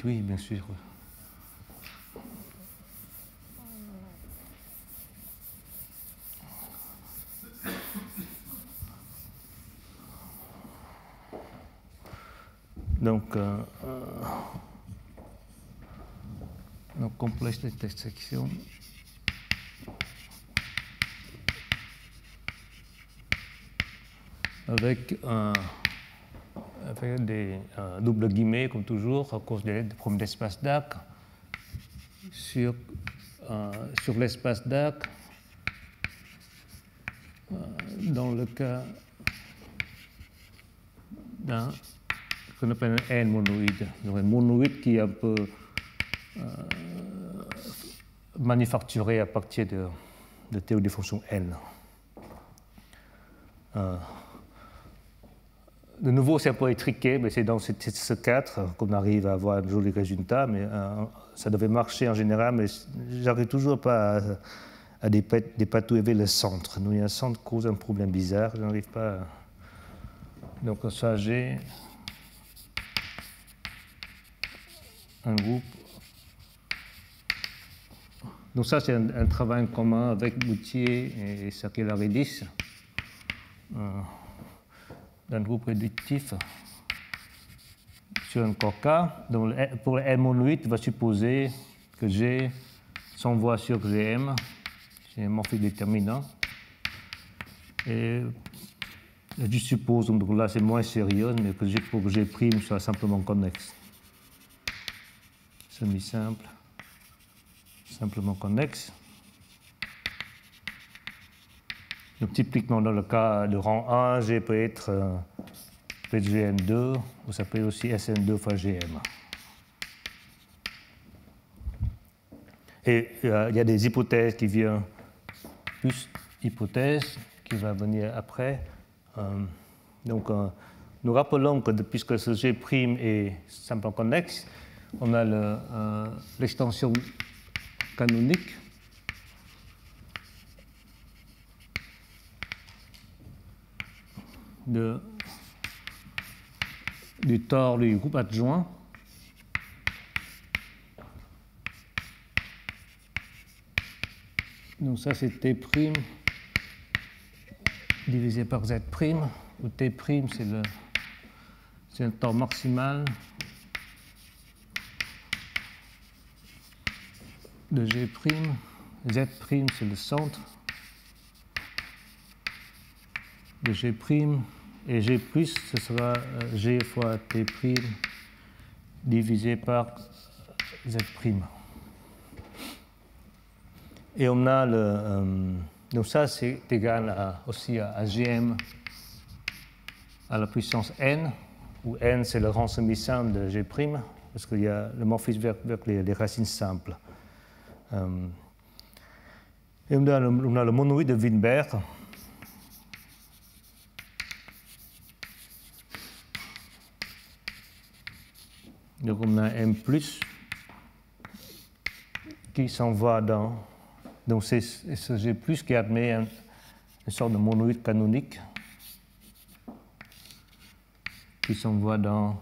Oui, bien sûr. Donc complexe d'intersection. Avec des doubles guillemets, comme toujours, à cause des problèmes d'espace d'arc. Sur l'espace d'arc, dans le cas d'un qu'on appelle un N monoïde. Donc un monoïde qui est un peu manufacturé à partir de théorie des fonctions N. De nouveau, c'est un peu étriqué, mais c'est dans ce cadre qu'on arrive à avoir un joli résultat. Mais ça devait marcher en général, mais j'arrive toujours pas à dépatouiller le centre. Donc, il y a un centre qui cause un problème bizarre, je n'arrive pas à... Donc, ça, j'ai un groupe. Donc, ça, c'est un travail en commun avec Boutier et Sakelaridis. D'un groupe réductif sur un corps K. Donc, pour le M monoïde, on va supposer que G s'envoie sur GM, c'est un morphique déterminant. Et je suppose, donc là c'est moins sérieux, mais que G pour G' soit simplement connexe. Semi-simple, simplement connexe. Donc, typiquement, dans le cas de rang 1, G peut être GN2, ou ça peut être aussi SN2 fois GM. Et il y a des hypothèses qui viennent, plus hypothèses qui va venir après. Donc, nous rappelons que puisque ce G' est simplement connexe, on a l'extension canonique du tore du groupe adjoint donc ça c'est T' divisé par Z', où T' c'est un tore maximal de G', Z' c'est le centre de G', et G+, ce sera G fois T' divisé par Z'. Et on a donc ça c'est égal aussi à Gm à la puissance n, où n c'est le rang semi-simple de G', parce qu'il y a le morphisme vers les racines simples. Et on a le monoïde de Weinberg. Donc on a M+, qui s'envoie dans... Donc c'est ce G+, qui admet une sorte de monoïde canonique qui s'envoie dans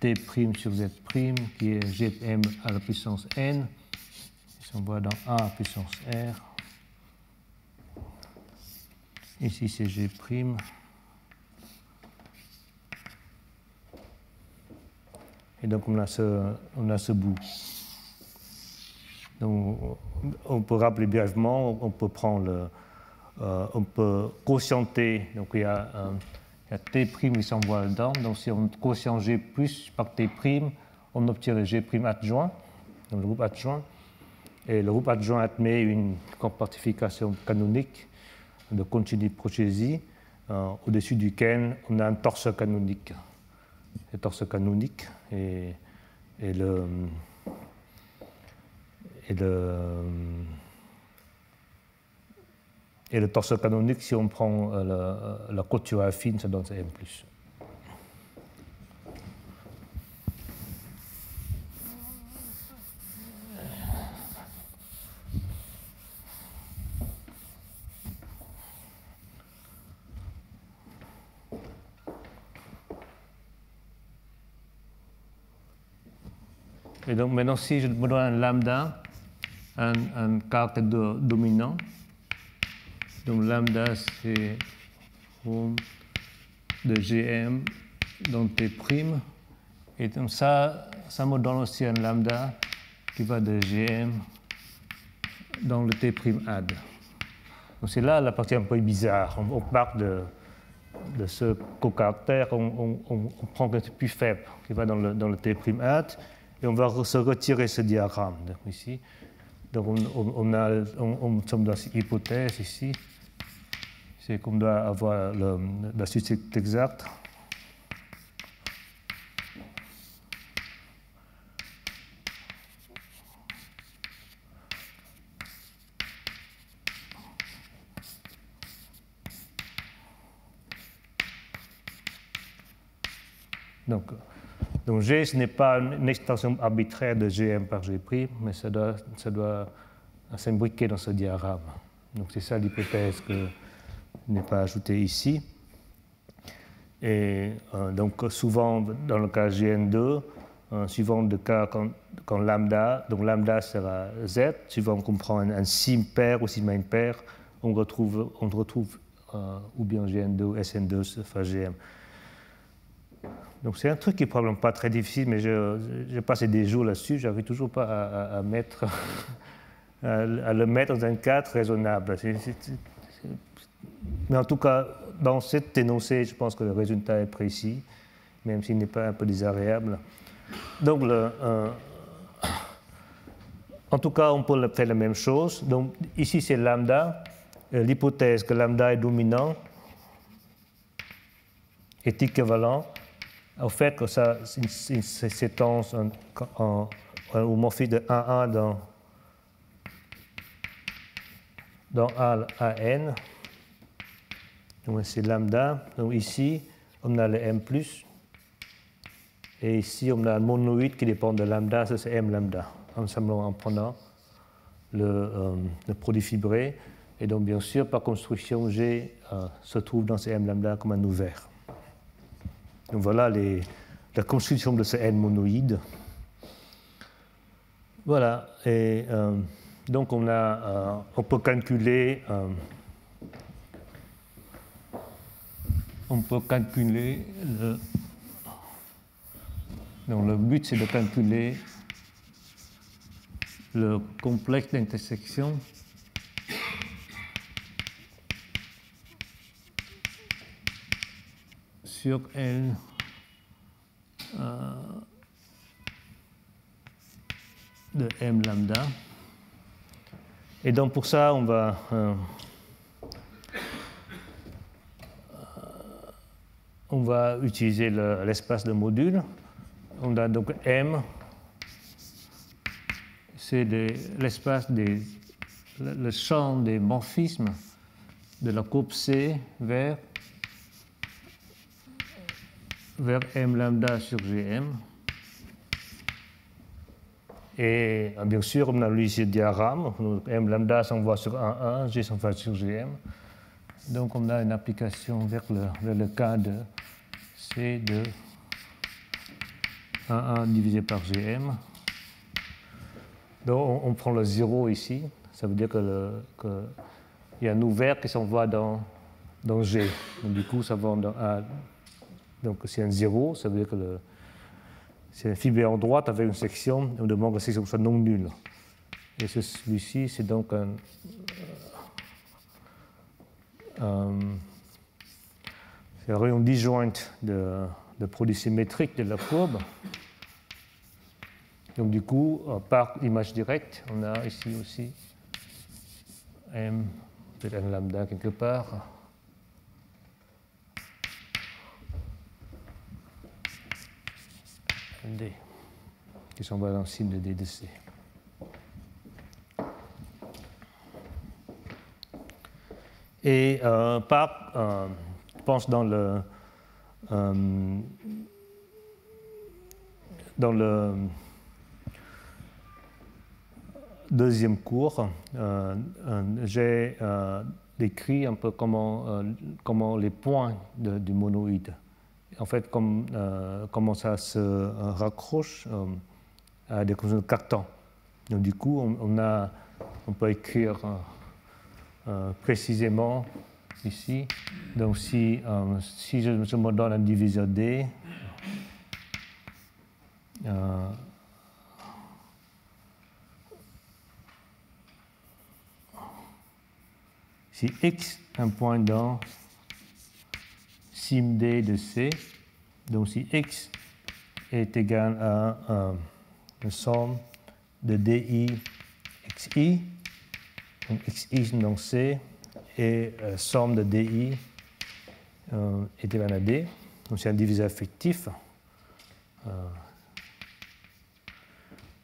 T' sur Z', qui est Gm à la puissance n, qui s'envoie dans A à puissance R. Ici c'est G'. Et donc on a ce bout. Donc on peut rappeler brièvement, on peut prendre on peut quotienter. Donc il y a T' qui s'envoie dedans. Donc si on quotient G+ par T', on obtient le G' adjoint, donc le groupe adjoint. Et le groupe adjoint admet une compartification canonique de continu progésie, au-dessus duquel on a un torseur canonique. Le torseur canonique et le torseur canonique, si on prend la couture affine, ça donne M+. Et donc maintenant, si je me donne un lambda, un caractère dominant, donc lambda c'est rho de Gm dans T', et donc ça me donne aussi un lambda qui va de Gm dans le T' ad. Donc c'est là la partie un peu bizarre. On part de ce cocaractère, on prend quelque chose de plus faible qui va dans le T' ad. Et on va se retirer ce diagramme donc, ici. Donc on sommes dans cette hypothèse ici. C'est qu'on doit avoir la suite exacte. Donc G, ce n'est pas une extension arbitraire de Gm par G', mais ça doit s'imbriquer dans ce diagramme. Donc c'est ça l'hypothèse que n'est pas ajoutée ici. Et donc souvent dans le cas Gn2, suivant le cas quand lambda, donc lambda sera Z, suivant qu'on prend un sim pair ou sigma impair, on retrouve ou bien Gn2 ou Sn2 enfin Gm. Donc c'est un truc qui est probablement pas très difficile, mais j'ai passé des jours là-dessus, j'arrive toujours pas à le mettre dans un cadre raisonnable. Mais en tout cas, dans cet énoncé, je pense que le résultat est précis, même s'il n'est pas un peu désagréable. Donc, en tout cas, on peut faire la même chose. Donc ici, c'est lambda. L'hypothèse que lambda est dominant est équivalent au fait que ça s'étend au morphisme de 1,1 dans dans AN. Donc c'est lambda. Donc ici, on a le M+. Et ici, on a un monoïde qui dépend de lambda, ça c'est M lambda, en prenant le produit fibré. Et donc, bien sûr, par construction, G se trouve dans ce M lambda comme un ouvert. Donc voilà la construction de ce N monoïde. Voilà. Et donc, on peut calculer. Donc le but, c'est de calculer le complexe d'intersection sur L de M lambda. Et donc pour ça, on va utiliser l'espace de module. On a donc M, c'est l'espace le champ des morphismes de la courbe C vers M lambda sur Gm. Et bien sûr, on a ici le diagramme. M lambda s'envoie sur 1,1, G s'envoie sur Gm. Donc on a une application vers le cas de C de 1,1 divisé par Gm. Donc on prend le 0 ici. Ça veut dire qu'il y a un ouvert qui s'envoie dans G. Donc, du coup, ça va dans A. Donc c'est un 0, ça veut dire que c'est un fibré en droite avec une section. On demande que la section soit non nulle. Et celui-ci, c'est donc c'est la rayon disjointe de produit symétrique de la courbe. Donc du coup, par image directe, on a ici aussi M, peut-être un lambda quelque part. D, qui s'en va dans le signe de D de C. Et je pense dans le deuxième cours, j'ai décrit un peu comment les points du monoïde, en fait, comment ça se raccroche à des conditions de cartan. Donc, du coup, on peut écrire précisément ici. Donc, si je me donne un diviseur D, si X est un point dans sim D de C, donc si X est égal à une somme de DI XI, donc XI dans C, et somme de DI est égal à D, donc c'est un diviseur fictif.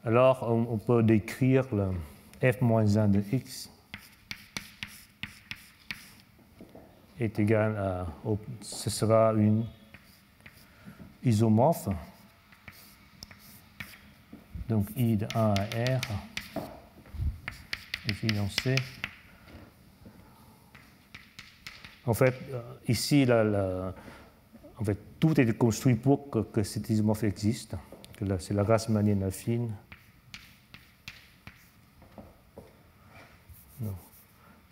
Alors on peut décrire le F-1 de X est égal à, ce sera une isomorphe, donc I de A à R, ici dans C. En fait, ici, en fait, tout est construit pour que cette isomorphe existe, que c'est la Grassmannienne affine.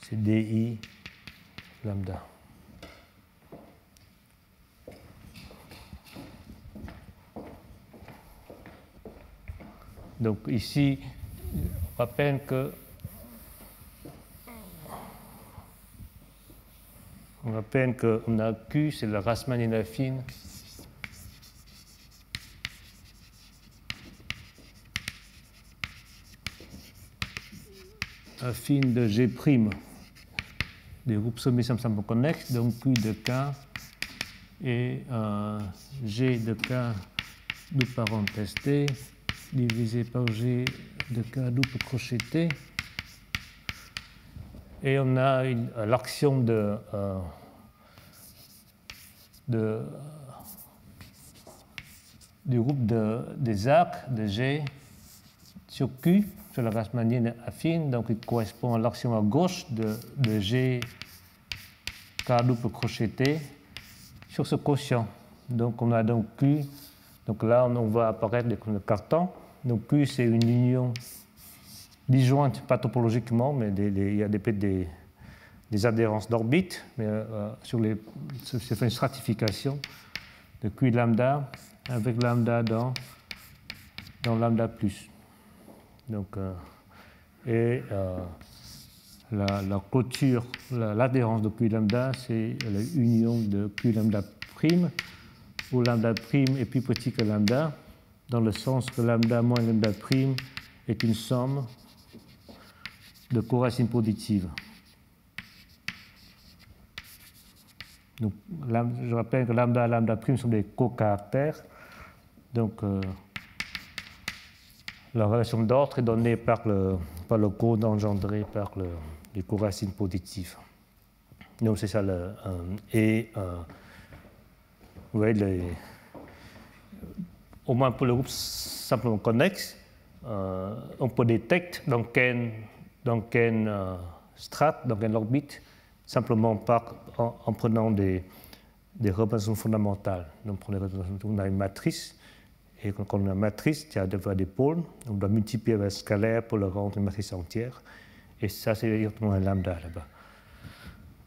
C'est DI lambda. Donc ici, on rappelle qu'on a Q, c'est la Grassmannienne affine. Affine de G', des groupes sommés ensemble connexes, donc Q de K et G de K double parenthèse T divisé par G de K double crochet T. Et on a l'action du groupe des arcs de G sur Q, sur la rachmanienne affine. Donc il correspond à l'action à gauche de G K double crochet T sur ce quotient. Donc on a donc Q. Donc là, on voit apparaître le carton. Donc Q, c'est une union disjointe, pas topologiquement, mais il y a des adhérences d'orbite. Mais c'est fait une stratification de Q lambda avec lambda dans lambda plus. Donc, la clôture, l'adhérence de Q lambda, c'est l'union de Q lambda prime, où lambda prime est plus petit que lambda, dans le sens que lambda moins lambda prime est une somme de coracines positives. Donc, je rappelle que lambda et lambda prime sont des co-caractères. Donc, la relation d'ordre est donnée par le code engendré par les coracines positives. Donc, c'est ça. Vous voyez, au moins pour le groupe simplement connexe, on peut détecter dans quelle strate, dans quelle orbite, simplement en prenant des représentations fondamentales. Donc, on a une matrice, et quand on a une matrice, il y a des pôles, on doit multiplier avec un scalaire pour le rendre une matrice entière, et ça, c'est exactement un lambda là-bas.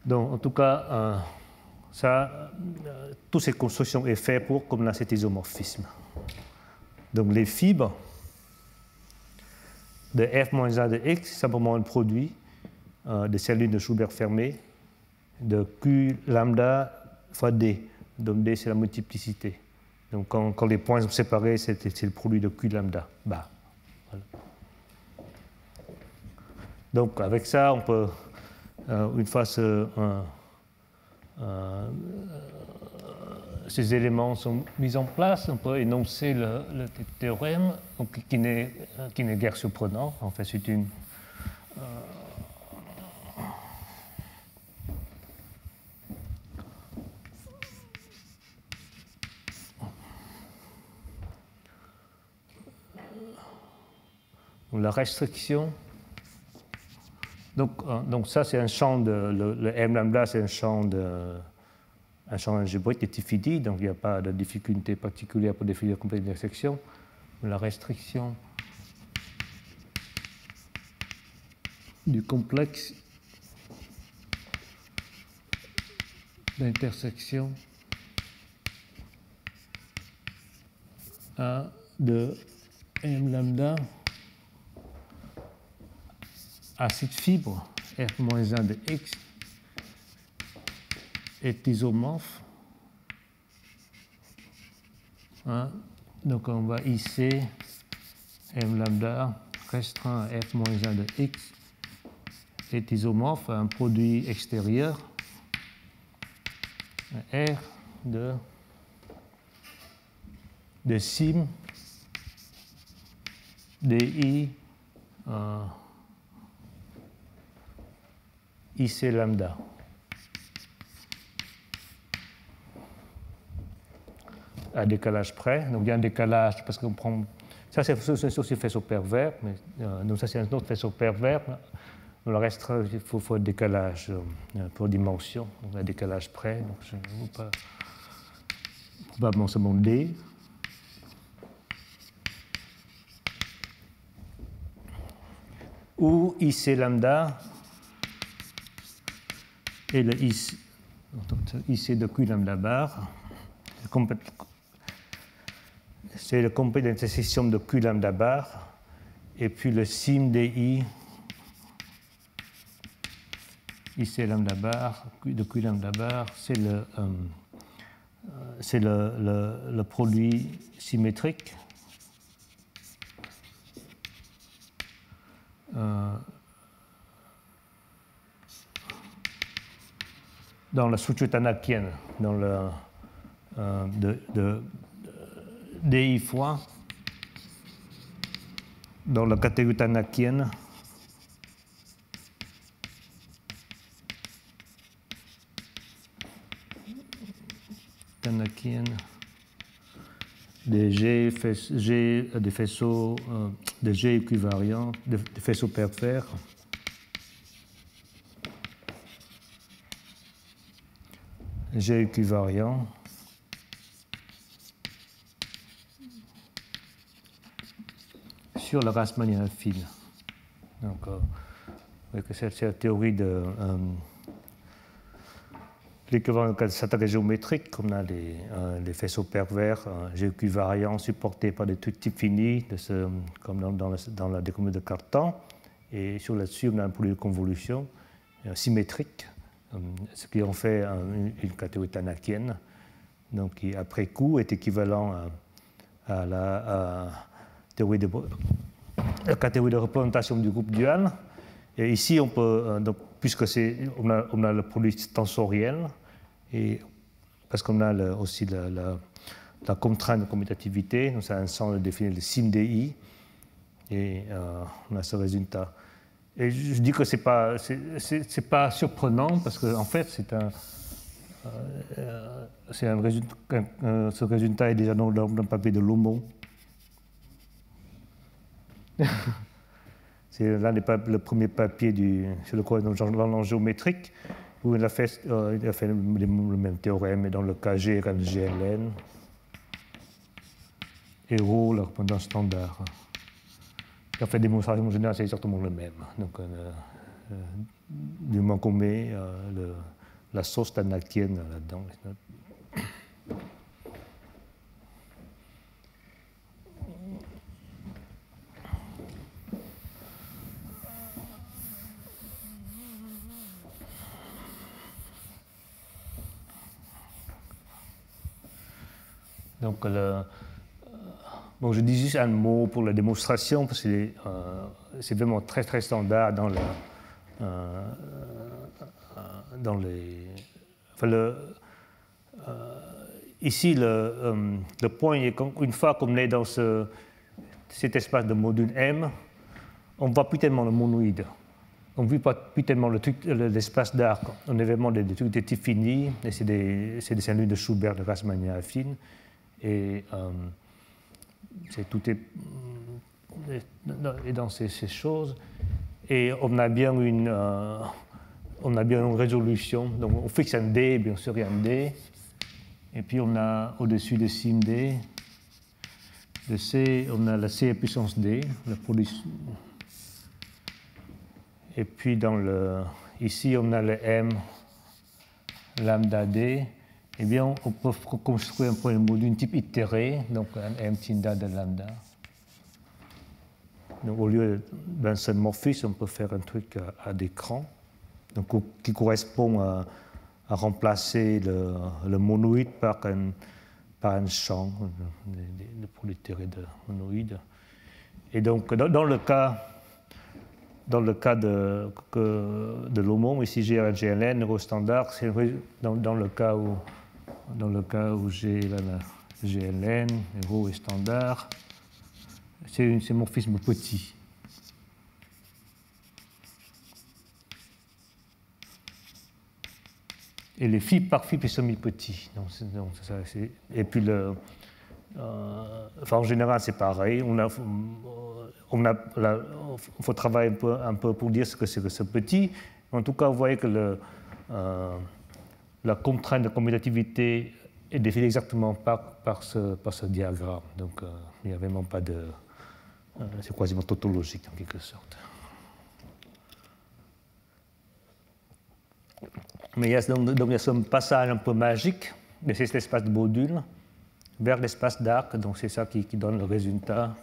Donc, en tout cas, toutes ces constructions sont faites pour comme cet isomorphisme. Donc, les fibres de f-1 de x, c'est simplement un produit de cellules de Schubert fermées de Q lambda fois D. Donc D, c'est la multiplicité. Donc quand les points sont séparés, c'est le produit de Q lambda bas. Voilà. Donc avec ça, on peut, une fois ces éléments sont mis en place, on peut énoncer le théorème qui n'est guère surprenant. En fait, c'est une la restriction. Donc ça, c'est un champ le M lambda, c'est un champ algébrique de Tifidi, donc il n'y a pas de difficulté particulière pour définir le complexe d'intersection. La restriction du complexe d'intersection de M lambda à cette fibre f-1 de x est isomorphe. Donc on va IC M lambda restreint à f-1 de x est isomorphe à un produit extérieur R de sim DI IC lambda. À décalage près. Donc il y a un décalage parce qu'on prend. Ça, c'est aussi faisceau pervers, mais donc ça, c'est un autre faisceau pervers. Le reste, il faut un décalage pour dimension. Donc un décalage près. Donc je ne vois pas. Probablement seulement D. Ou IC lambda et le IC de Q lambda bar. C'est le complexe d'intersection de Q lambda bar, et puis le sim DI, IC lambda bar, de Q lambda bar, c'est le produit symétrique. Dans la structure tanakienne, dans le DI fois, dans la catégorie tanakienne, tanakiennes des G, des faisceaux, des G équivariants, des faisceaux perfères. G équivariants. Sur la Rachmaninoff affine. Donc, c'est la théorie de l'équivalent de satellite géométrique. On a les faisceaux pervers G équivariants supportés par des trucs types finis, comme dans la décombinaison de Cartan. Et sur là-dessus, on a un produit de convolution symétrique, ce qui en fait une catégorie tanakienne, donc qui, après coup, est équivalent à la catégorie de représentation du groupe dual. Et ici, on peut, donc, puisque on a le produit tensoriel, et parce qu'on a aussi la contrainte de commutativité, donc ça a un sens de définir le sim DI, et on a ce résultat. Et je dis que c'est pas surprenant, parce qu'en fait, ce résultat est déjà dans le papier de Lomont. C'est l'un le premier papier sur le coordonnement géométrique où il a fait le même théorème, mais dans le cas G égale GLN et ρ, la représentation standard. Et en fait, démonstration générale, c'est exactement le même. Donc, du moment qu'on met la sauce tanakienne là-dedans. Donc, bon, je dis juste un mot pour la démonstration, parce que c'est vraiment très, très standard dans les... Enfin, ici, le point est qu'une fois qu'on est dans cet espace de module M, on ne voit plus tellement le monoïde. On ne voit plus tellement l'espace d'arc. On est vraiment des trucs de type fini, et c'est des cellules de Schubert de Rachmaninoff affine. Et tout est dans ces choses. Et on a bien une résolution. Donc on fixe un D, bien sûr, il y a un D. Et puis on a au-dessus de sim D, de C, on a la C à puissance D, le produit. Et puis ici on a le M lambda D. Eh bien, on peut construire un point de module type itéré, donc un M tilde de lambda. Donc, au lieu d'un seul morphisme, on peut faire un truc à des crans, donc, qui correspond à remplacer le monoïde par un champ, le produit itéré de monoïde. Et donc, dans le cas de Lomont, ici j'ai un GLN, neurostandard, c'est dans le cas où j'ai la GLN, ρ est standard, c'est un morphisme petit. Et les phi par phi est semi-petit. Et puis, en général, c'est pareil. Il faut travailler un peu pour dire ce que c'est que ce petit. En tout cas, vous voyez que la contrainte de commutativité est définie exactement par ce diagramme. Donc, il n'y a vraiment pas de... c'est quasiment tautologique, en quelque sorte. Mais il y a ce passage un peu magique de cet espace de module vers l'espace d'arc. Donc, c'est ça qui donne le résultat.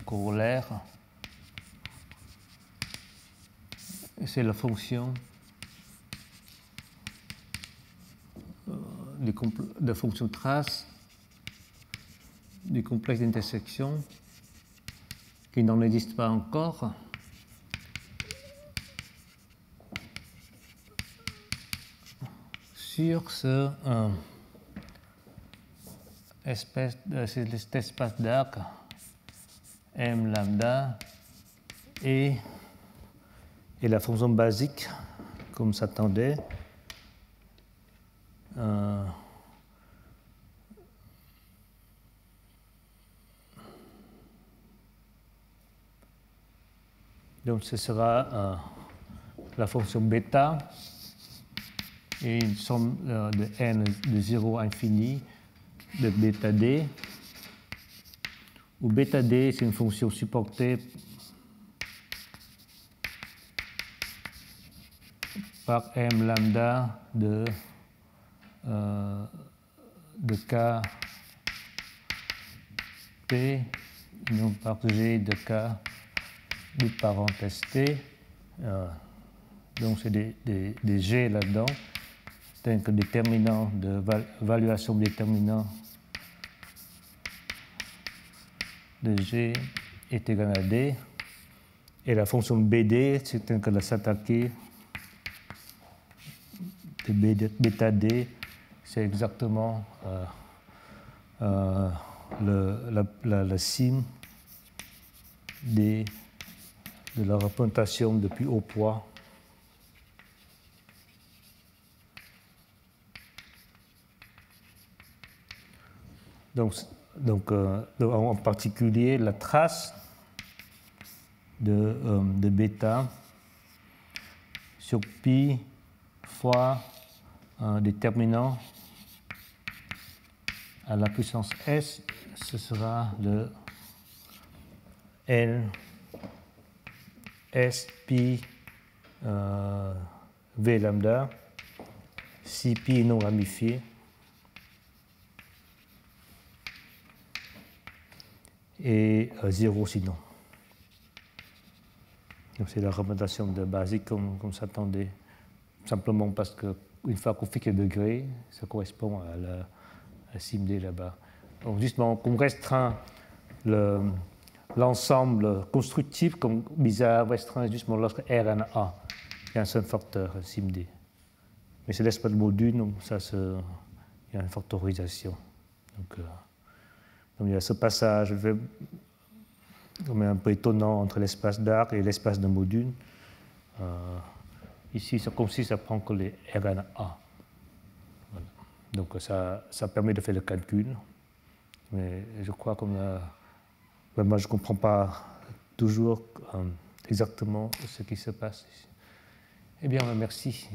Corollaire, c'est la fonction de fonction trace du complexe d'intersection qui n'en existe pas encore, sur cet espace d'arc M lambda et la fonction basique, comme s'attendait, donc ce sera la fonction bêta et une somme de n de 0 à infini de bêta d, où bêta d c'est une fonction supportée par m lambda de k p, non par g de k de parenthèse t. Donc c'est des g là-dedans, tels que déterminant de valuation déterminant de g est égal à d. Et la fonction bd, c'est tel que la s'attaquer de bêta d, c'est exactement la cime de la représentation depuis haut poids. Donc en particulier, la trace de bêta sur pi fois un déterminant à la puissance s, ce sera le L S pi V lambda, si pi est non ramifié, et 0 sinon. C'est la représentation de basique comme s'attendait, simplement parce qu'une fois qu'on fixe le degré, ça correspond à la cime D là-bas. Donc justement, qu'on restreint l'ensemble constructif, comme bizarre restreint justement lorsque Rn A, il y a un seul facteur, cime D. Mais c'est l'espace de module, donc ça, il y a une factorisation. Donc il y a ce passage un peu étonnant entre l'espace d'arc et l'espace de module. Ici, c'est comme si ça prend que les Rn A. Voilà. Donc ça permet de faire le calcul. Mais je crois que moi, je ne comprends pas toujours exactement ce qui se passe ici. Eh bien, merci.